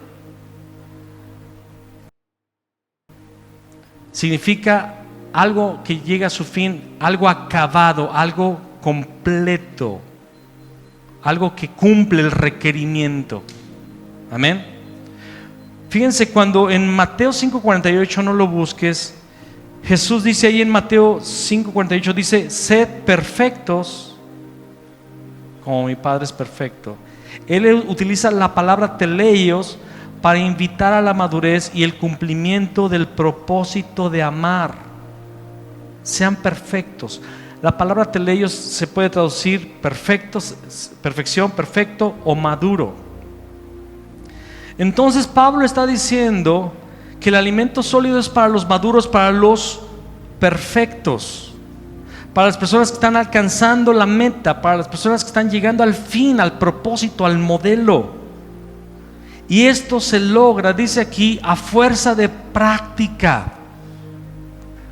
Significa algo que llega a su fin, algo acabado, algo completo, algo que cumple el requerimiento. Amén. Fíjense, cuando en Mateo 5:48, no lo busques, Jesús dice ahí en Mateo 5:48, dice, sed perfectos como mi Padre es perfecto. Él utiliza la palabra teleios para invitar a la madurez y el cumplimiento del propósito de amar. Sean perfectos. La palabra teleios se puede traducir perfectos, perfección, perfecto o maduro. Entonces Pablo está diciendo que el alimento sólido es para los maduros, para los perfectos, para las personas que están alcanzando la meta, para las personas que están llegando al fin, al propósito, al modelo. Y esto se logra, dice aquí, a fuerza de práctica.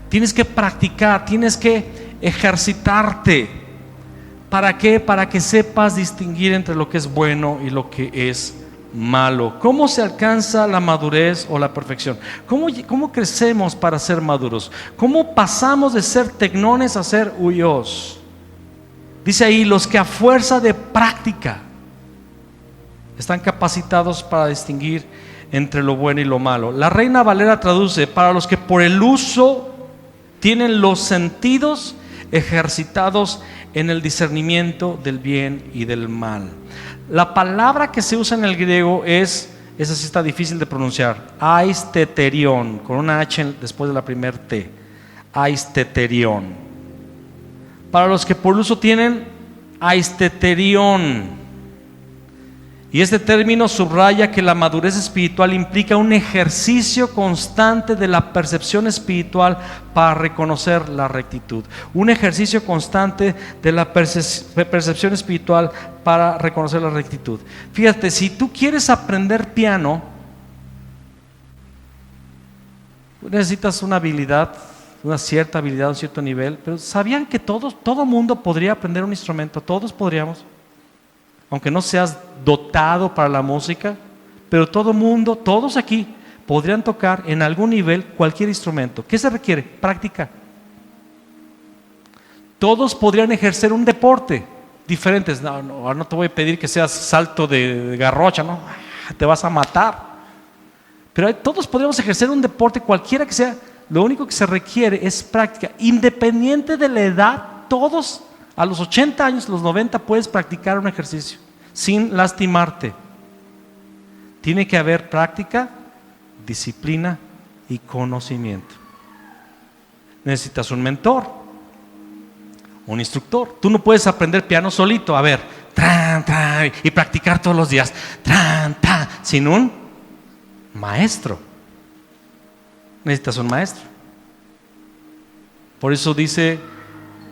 Tienes que practicar, tienes que ejercitarte. ¿Para qué? Para que sepas distinguir entre lo que es bueno y lo que es malo. ¿Cómo se alcanza la madurez o la perfección? ¿Cómo crecemos para ser maduros? ¿Cómo pasamos de ser tecnones a ser huyos? Dice ahí, los que a fuerza de práctica están capacitados para distinguir entre lo bueno y lo malo. La Reina Valera traduce, para los que por el uso tienen los sentidos ejercitados en el discernimiento del bien y del mal. La palabra que se usa en el griego es esa sí está difícil de pronunciar. Aisteterión, con una H después de la primera T. Aisteterión. Para los que por uso tienen aisteterión. Y este término subraya que la madurez espiritual implica un ejercicio constante de la percepción espiritual para reconocer la rectitud. Un ejercicio constante de la percepción espiritual para reconocer la rectitud. Fíjate, si tú quieres aprender piano, necesitas una habilidad, una cierta habilidad, un cierto nivel. Pero ¿sabían que todo mundo podría aprender un instrumento? Todos podríamos. Aunque no seas dotado para la música, pero todo mundo, todos aquí podrían tocar en algún nivel cualquier instrumento. ¿Qué se requiere? Práctica. Todos podrían ejercer un deporte diferentes. No te voy a pedir que seas salto de garrocha, no, te vas a matar. Pero todos podríamos ejercer un deporte cualquiera que sea. Lo único que se requiere es práctica. Independiente de la edad, todos a los 80 años, los 90 puedes practicar un ejercicio sin lastimarte. Tiene que haber práctica, disciplina y conocimiento. Necesitas un mentor, un instructor. Tú no puedes aprender piano solito, a ver, y practicar todos los días, sin un maestro. Necesitas un maestro. Por eso dice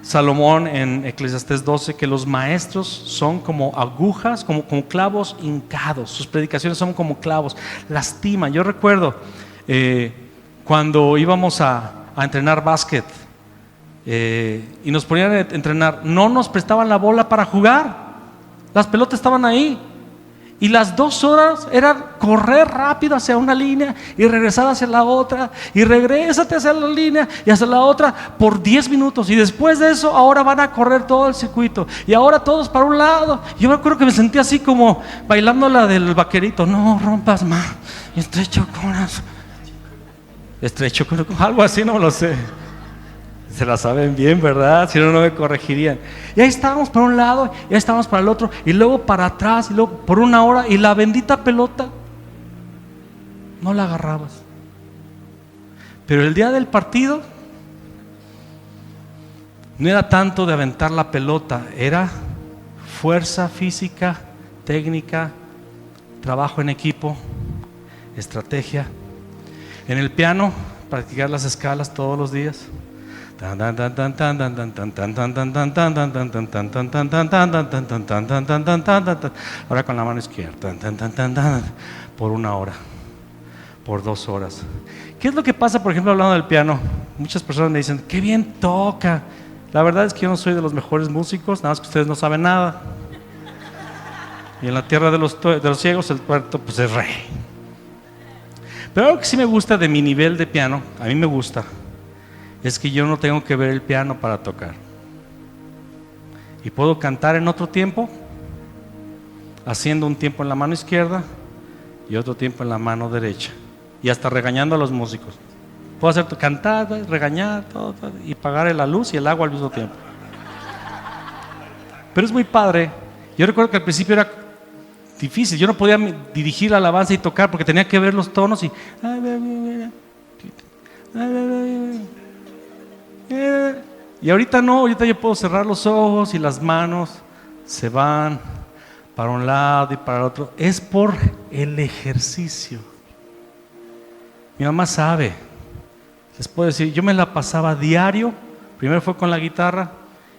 Salomón en Eclesiastés 12 que los maestros son como agujas, como clavos hincados. Sus predicaciones son como clavos, lastiman. Yo recuerdo cuando íbamos a entrenar básquet y nos ponían a entrenar, no nos prestaban la bola para jugar. Las pelotas estaban ahí. Y las 2 horas eran correr rápido hacia una línea y regresar hacia la otra, y regrésate hacia la línea y hacia la otra por 10 minutos. Y después de eso, ahora van a correr todo el circuito. Y ahora todos para un lado. Yo me acuerdo que me sentí así como bailando la del vaquerito. No rompas más, estrecho corazón. Estrecho corazón, algo así, no lo sé. Se la saben bien, ¿verdad? Si no, no me corregirían. Y ahí estábamos para un lado, y ahí estábamos para el otro, y luego para atrás, y luego por una hora, y la bendita pelota no la agarrabas. Pero el día del partido no era tanto de aventar la pelota, era fuerza física, técnica, trabajo en equipo, estrategia. En el piano, practicar las escalas todos los días. Ahora con la mano izquierda, por 1 hora, por 2 horas. ¿Qué es lo que pasa, por ejemplo, hablando del piano? Muchas personas me dicen, qué bien toca. La verdad es que yo no soy de los mejores músicos, nada más que ustedes no saben nada. Y en la tierra de los ciegos el tuerto pues es rey. Pero algo que sí me gusta de mi nivel de piano, a mí me gusta, es que yo no tengo que ver el piano para tocar. Y puedo cantar en otro tiempo, haciendo un tiempo en la mano izquierda y otro tiempo en la mano derecha. Y hasta regañando a los músicos. Puedo hacer cantar, regañar, todo, y pagar la luz y el agua al mismo tiempo. Pero es muy padre. Yo recuerdo que al principio era difícil. Yo no podía dirigir la alabanza y tocar porque tenía que ver los tonos y... Y ahorita no, ahorita yo puedo cerrar los ojos y las manos se van para un lado y para el otro. Es por el ejercicio. Mi mamá sabe. Les puedo decir, yo me la pasaba diario. Primero fue con la guitarra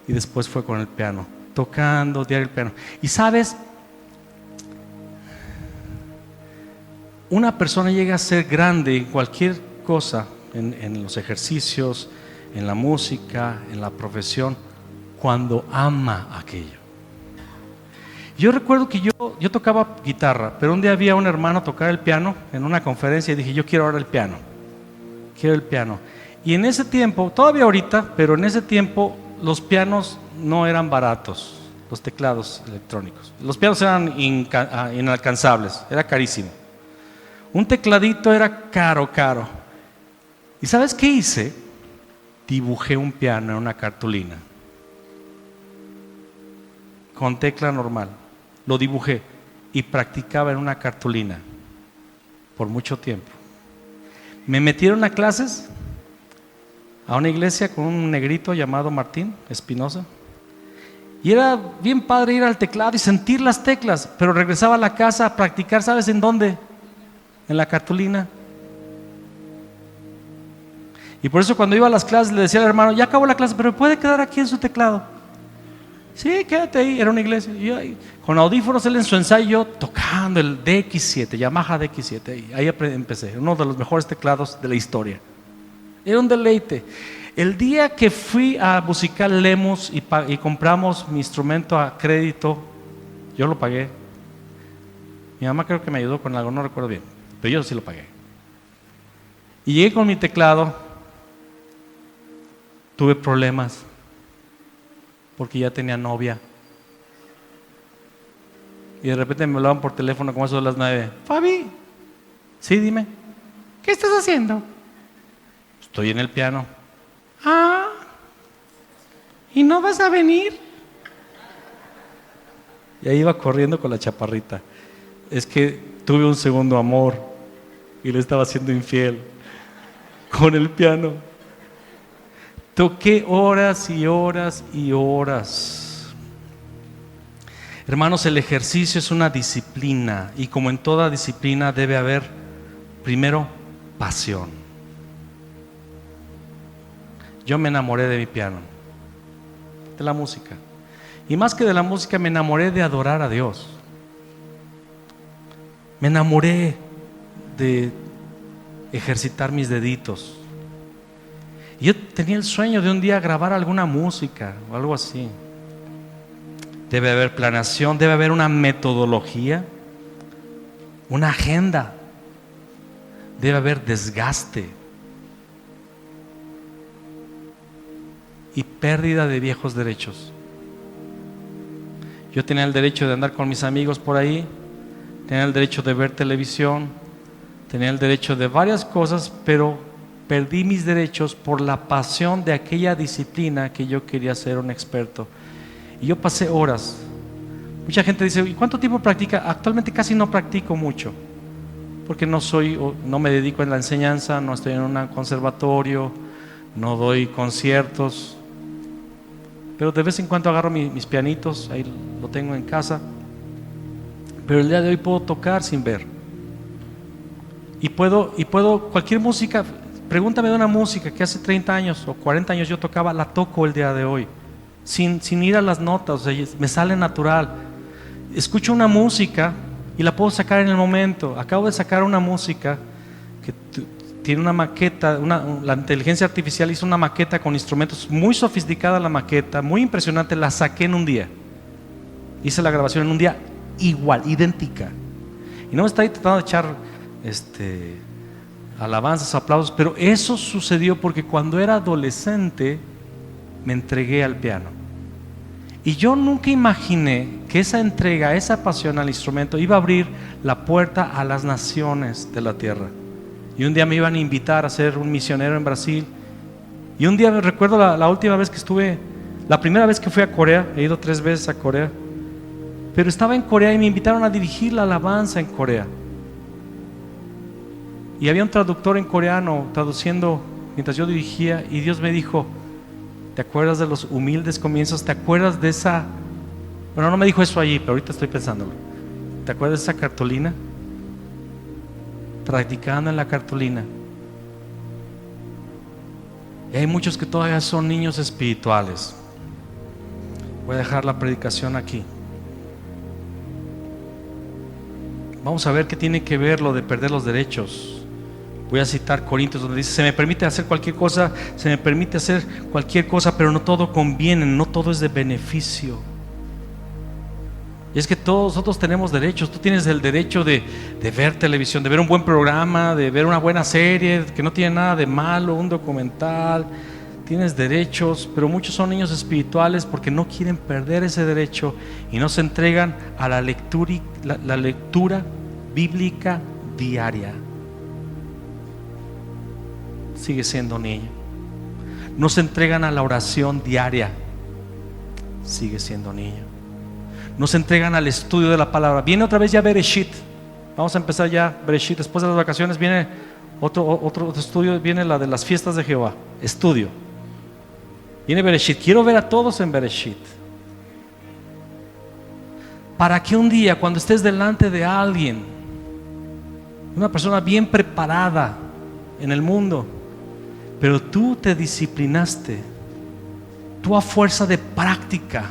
y después fue con el piano, tocando diario el piano. Y sabes, una persona llega a ser grande en cualquier cosa, en los ejercicios, en la música, en la profesión, cuando ama aquello. Yo recuerdo que yo tocaba guitarra, pero un día había un hermano tocar el piano en una conferencia y dije, yo quiero ahora el piano, quiero el piano. Y en ese tiempo, todavía ahorita, pero en ese tiempo los pianos no eran baratos, los teclados electrónicos. Los pianos eran inalcanzables, era carísimo. Un tecladito era caro. ¿Y sabes qué hice? Dibujé un piano en una cartulina con tecla normal, lo dibujé y practicaba en una cartulina. por mucho tiempo. Me metieron a clases a una iglesia con un negrito llamado Martín Espinosa. Y era bien padre ir al teclado y sentir las teclas, pero regresaba a la casa a practicar, ¿sabes en dónde? En la cartulina. Y por eso cuando iba a las clases le decía al hermano, ya acabó la clase, pero ¿puede quedar aquí en su teclado? Sí, quédate ahí, era una iglesia. Y yo, con audífonos él en su ensayo, yo tocando el DX7, Yamaha DX7. Ahí empecé, uno de los mejores teclados de la historia. Era un deleite. El día que fui a Musical Lemos y compramos mi instrumento a crédito, yo lo pagué. Mi mamá creo que me ayudó con algo, no recuerdo bien, pero yo sí lo pagué. Y llegué con mi teclado, tuve problemas porque ya tenía novia. Y de repente me hablaban por teléfono como eso de las 9. Fabi, sí, dime, ¿qué estás haciendo? Estoy en el piano. Ah, ¿y no vas a venir? Y ahí iba corriendo con la chaparrita. Es que tuve un segundo amor y le estaba siendo infiel con el piano. Toqué horas y horas y horas. Hermanos, el ejercicio es una disciplina y como en toda disciplina debe haber primero pasión. Yo me enamoré de mi piano, de la música. Y más que de la música, me enamoré de adorar a Dios. Me enamoré de ejercitar mis deditos. Y yo tenía el sueño de un día grabar alguna música o algo así. Debe haber planeación, debe haber una metodología, una agenda. Debe haber desgaste y pérdida de viejos derechos. Yo tenía el derecho de andar con mis amigos por ahí, tenía el derecho de ver televisión, tenía el derecho de varias cosas, pero perdí mis derechos por la pasión de aquella disciplina que yo quería ser un experto. Y yo pasé horas. Mucha gente dice, ¿y cuánto tiempo practica? Actualmente casi no practico mucho, porque no me dedico en la enseñanza, no estoy en un conservatorio, no doy conciertos. Pero de vez en cuando agarro mis pianitos, ahí lo tengo en casa. Pero el día de hoy puedo tocar sin ver. Y puedo cualquier música, pregúntame de una música que hace 30 años o 40 años yo tocaba, la toco el día de hoy. Sin ir a las notas, o sea, me sale natural. Escucho una música y la puedo sacar en el momento. Acabo de sacar una música que tiene una maqueta, la inteligencia artificial hizo una maqueta con instrumentos, muy sofisticada la maqueta, muy impresionante, la saqué en un día. Hice la grabación en un día igual, idéntica. Y no me estoy tratando de echar alabanzas, aplausos, pero eso sucedió porque cuando era adolescente me entregué al piano. Y yo nunca imaginé que esa entrega, esa pasión al instrumento iba a abrir la puerta a las naciones de la tierra. Y un día me iban a invitar a ser un misionero en Brasil. Y un día me recuerdo la última vez que estuve, la primera vez que fui a Corea, he ido 3 veces a Corea, pero estaba en Corea y me invitaron a dirigir la alabanza en Corea. Y había un traductor en coreano traduciendo mientras yo dirigía, y Dios me dijo, ¿te acuerdas de los humildes comienzos? ¿Te acuerdas de esa? Bueno, no me dijo eso allí, pero ahorita estoy pensándolo. ¿Te acuerdas de esa cartulina? Practicando en la cartulina. Y hay muchos que todavía son niños espirituales. Voy a dejar la predicación aquí. Vamos a ver qué tiene que ver lo de perder los derechos. Voy a citar Corintios donde dice, se me permite hacer cualquier cosa, pero no todo conviene, no todo es de beneficio. Y es que todos nosotros tenemos derechos. Tú tienes el derecho de ver televisión, de ver un buen programa, de ver una buena serie que no tiene nada de malo, un documental. Tienes derechos, pero muchos son niños espirituales porque no quieren perder ese derecho y no se entregan a la lectura bíblica diaria. Sigue siendo niño. No se entregan a la oración diaria. Sigue siendo niño. No se entregan al estudio de la palabra. Viene otra vez ya Bereshit. Vamos a empezar ya, Bereshit. Después de las vacaciones viene otro estudio, viene la de las fiestas de Jehová. Estudio. Viene Bereshit. Quiero ver a todos en Bereshit. Para que un día, cuando estés delante de alguien, una persona bien preparada en el mundo, pero tú te disciplinaste, tú a fuerza de práctica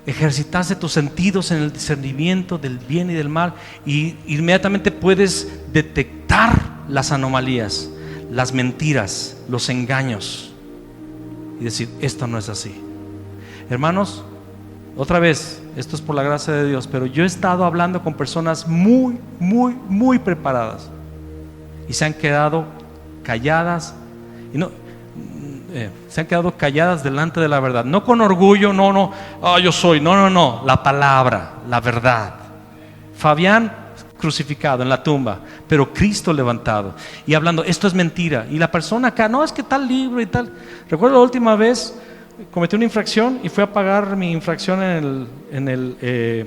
ejercitaste tus sentidos en el discernimiento del bien y del mal, y inmediatamente puedes detectar las anomalías, las mentiras, los engaños, y decir: esto no es así. Hermanos, otra vez, esto es por la gracia de Dios, pero yo he estado hablando con personas muy, muy, muy preparadas, y se han quedado calladas, y se han quedado calladas delante de la verdad, no con orgullo, no, yo soy, no, la palabra, la verdad. Fabián crucificado en la tumba, pero Cristo levantado, y hablando: esto es mentira. Y la persona acá: no, es que tal libro y tal. Recuerdo la última vez cometí una infracción y fui a pagar mi infracción en el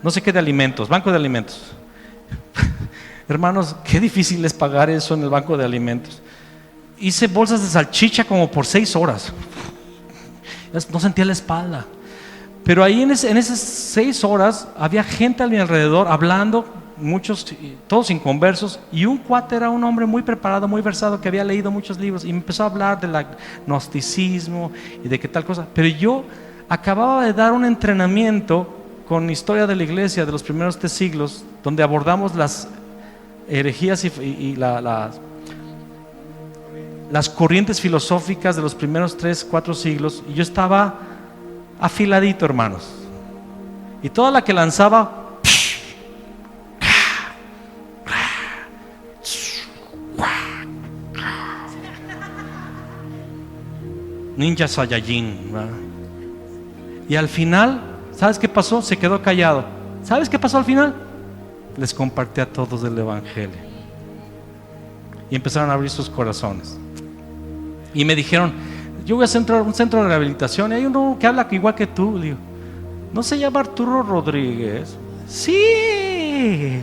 no sé qué de alimentos, banco de alimentos. Hermanos, qué difícil es pagar eso en el banco de alimentos. Hice bolsas de salchicha como por 6 horas. No sentía la espalda. Pero ahí en esas 6 horas había gente a mi alrededor hablando, muchos, todos inconversos, y un cuate era un hombre muy preparado, muy versado, que había leído muchos libros, y me empezó a hablar del gnosticismo y de qué tal cosa. Pero yo acababa de dar un entrenamiento con historia de la iglesia de los primeros 3 siglos, donde abordamos las herejías y las corrientes filosóficas de los primeros 3-4 siglos, y yo estaba afiladito, hermanos, y toda la que lanzaba, Ninja Saiyajin, ¿verdad? Y al final, ¿sabes qué pasó? Se quedó callado. ¿Sabes qué pasó al final? Les compartí a todos del evangelio, y empezaron a abrir sus corazones. Y me dijeron: yo voy a un centro de rehabilitación, y hay uno que habla igual que tú. Le digo: ¿no se llama Arturo Rodríguez? Sí.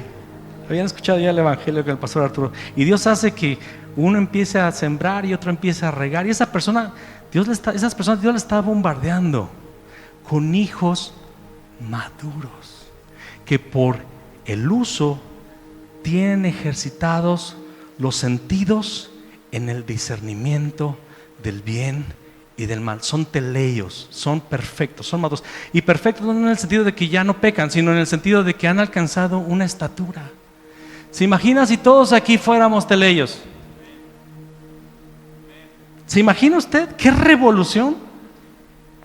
Habían escuchado ya el evangelio con el pastor Arturo. Y Dios hace que uno empiece a sembrar y otro empiece a regar, y esas personas Dios le está bombardeando con hijos maduros, que por el uso tienen ejercitados los sentidos en el discernimiento del bien y del mal. Son teleios, son perfectos, son maduros. Y perfectos no en el sentido de que ya no pecan, sino en el sentido de que han alcanzado una estatura. ¿Se imagina si todos aquí fuéramos teleios? ¿Se imagina usted qué revolución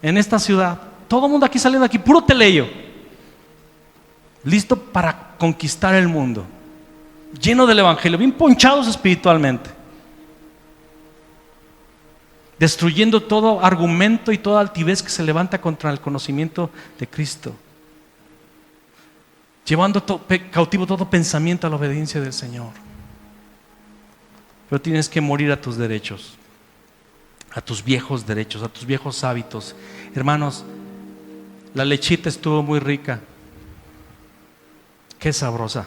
en esta ciudad? Todo el mundo aquí saliendo aquí, puro teleio, listo para conquistar el mundo, lleno del evangelio, bien ponchados espiritualmente, destruyendo todo argumento y toda altivez que se levanta contra el conocimiento de Cristo, llevando cautivo todo pensamiento a la obediencia del Señor. Pero tienes que morir a tus derechos, a tus viejos derechos, a tus viejos hábitos. Hermanos, la lechita estuvo muy rica, qué sabrosa,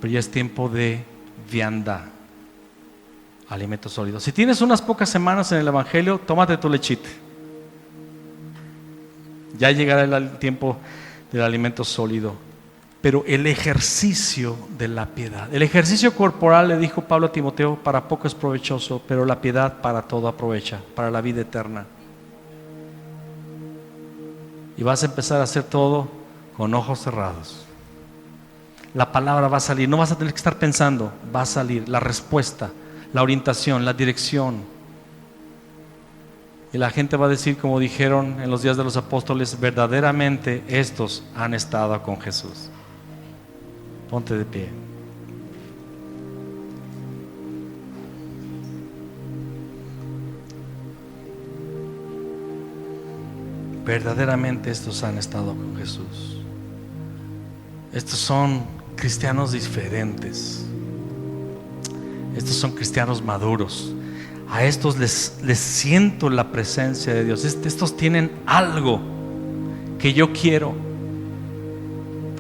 pero ya es tiempo de vianda, alimento sólido. Si tienes unas pocas semanas en el evangelio, tómate tu lechita. Ya llegará el tiempo del alimento sólido. Pero el ejercicio de la piedad, el ejercicio corporal, le dijo Pablo a Timoteo, para poco es provechoso, pero la piedad para todo aprovecha, para la vida eterna. Y vas a empezar a hacer todo con ojos cerrados. La palabra va a salir, no vas a tener que estar pensando, va a salir la respuesta, la orientación, la dirección. Y la gente va a decir, como dijeron en los días de los apóstoles: verdaderamente estos han estado con Jesús. Ponte de pie. Verdaderamente estos han estado con Jesús. Estos son cristianos diferentes. Estos son cristianos maduros. A estos les siento la presencia de Dios. Estos tienen algo que yo quiero.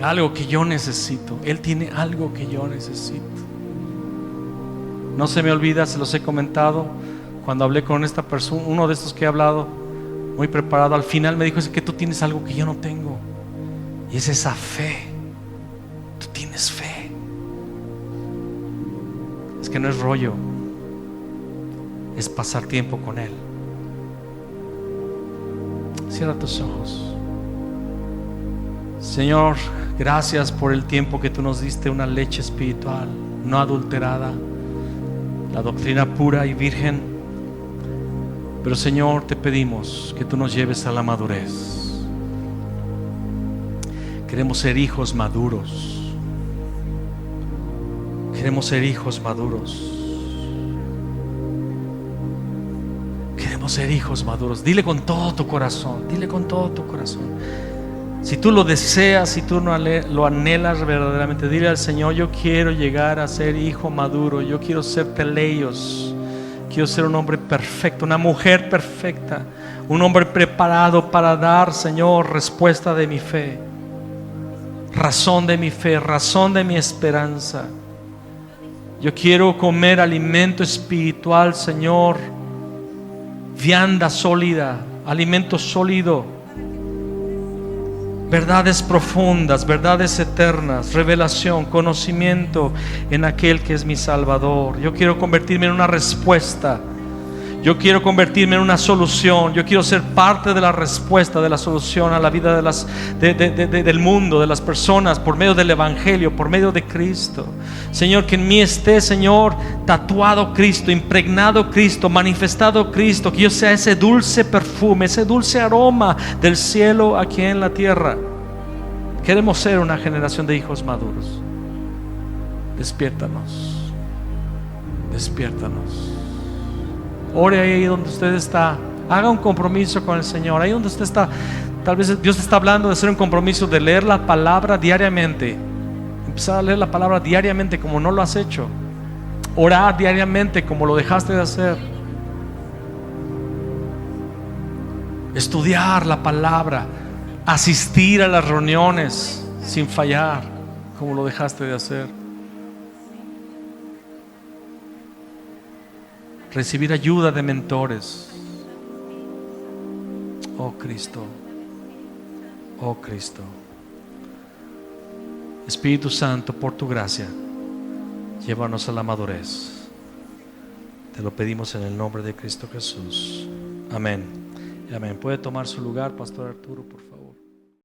algo que yo necesito. Él tiene algo que yo necesito. No se me olvida, se los he comentado, cuando hablé con esta persona, uno de estos que he hablado, muy preparado, al final me dijo: es que tú tienes algo que yo no tengo, y es esa fe. Tú tienes fe. Es que no es rollo, es pasar tiempo con Él. Cierra tus ojos. Señor, gracias por el tiempo que tú nos diste, una leche espiritual no adulterada, la doctrina pura y virgen. Pero Señor, te pedimos que tú nos lleves a la madurez. Queremos ser hijos maduros. Queremos ser hijos maduros. Queremos ser hijos maduros. Dile con todo tu corazón. Dile con todo tu corazón. Si tú lo deseas, si tú lo anhelas verdaderamente, dile al Señor: yo quiero llegar a ser hijo maduro. Yo quiero ser teleios. Quiero ser un hombre perfecto, una mujer perfecta, un hombre preparado para dar, Señor, respuesta de mi fe, razón de mi fe, razón de mi esperanza. Yo quiero comer alimento espiritual, Señor, vianda sólida, alimento sólido, verdades profundas, verdades eternas, revelación, conocimiento en aquel que es mi Salvador. Yo quiero convertirme en una respuesta. Yo quiero convertirme en una solución. Yo quiero ser parte de la respuesta, de la solución a la vida del mundo, de las personas, por medio del Evangelio, por medio de Cristo. Señor, que en mí esté, Señor, tatuado Cristo, impregnado Cristo, manifestado Cristo. Que yo sea ese dulce perfume, ese dulce aroma del cielo aquí en la tierra. Queremos ser una generación de hijos maduros. Despiértanos. Despiértanos. Ore ahí donde usted está. Haga un compromiso con el Señor. Ahí donde usted está, tal vez Dios está hablando de hacer un compromiso, de leer la palabra diariamente. Empezar a leer la palabra diariamente como no lo has hecho. Orar diariamente como lo dejaste de hacer. Estudiar la palabra. Asistir a las reuniones sin fallar como lo dejaste de hacer. Recibir ayuda de mentores. Oh Cristo, oh Cristo. Espíritu Santo, por tu gracia, llévanos a la madurez. Te lo pedimos en el nombre de Cristo Jesús. Amén. Amén. Puede tomar su lugar, Pastor Arturo, por favor.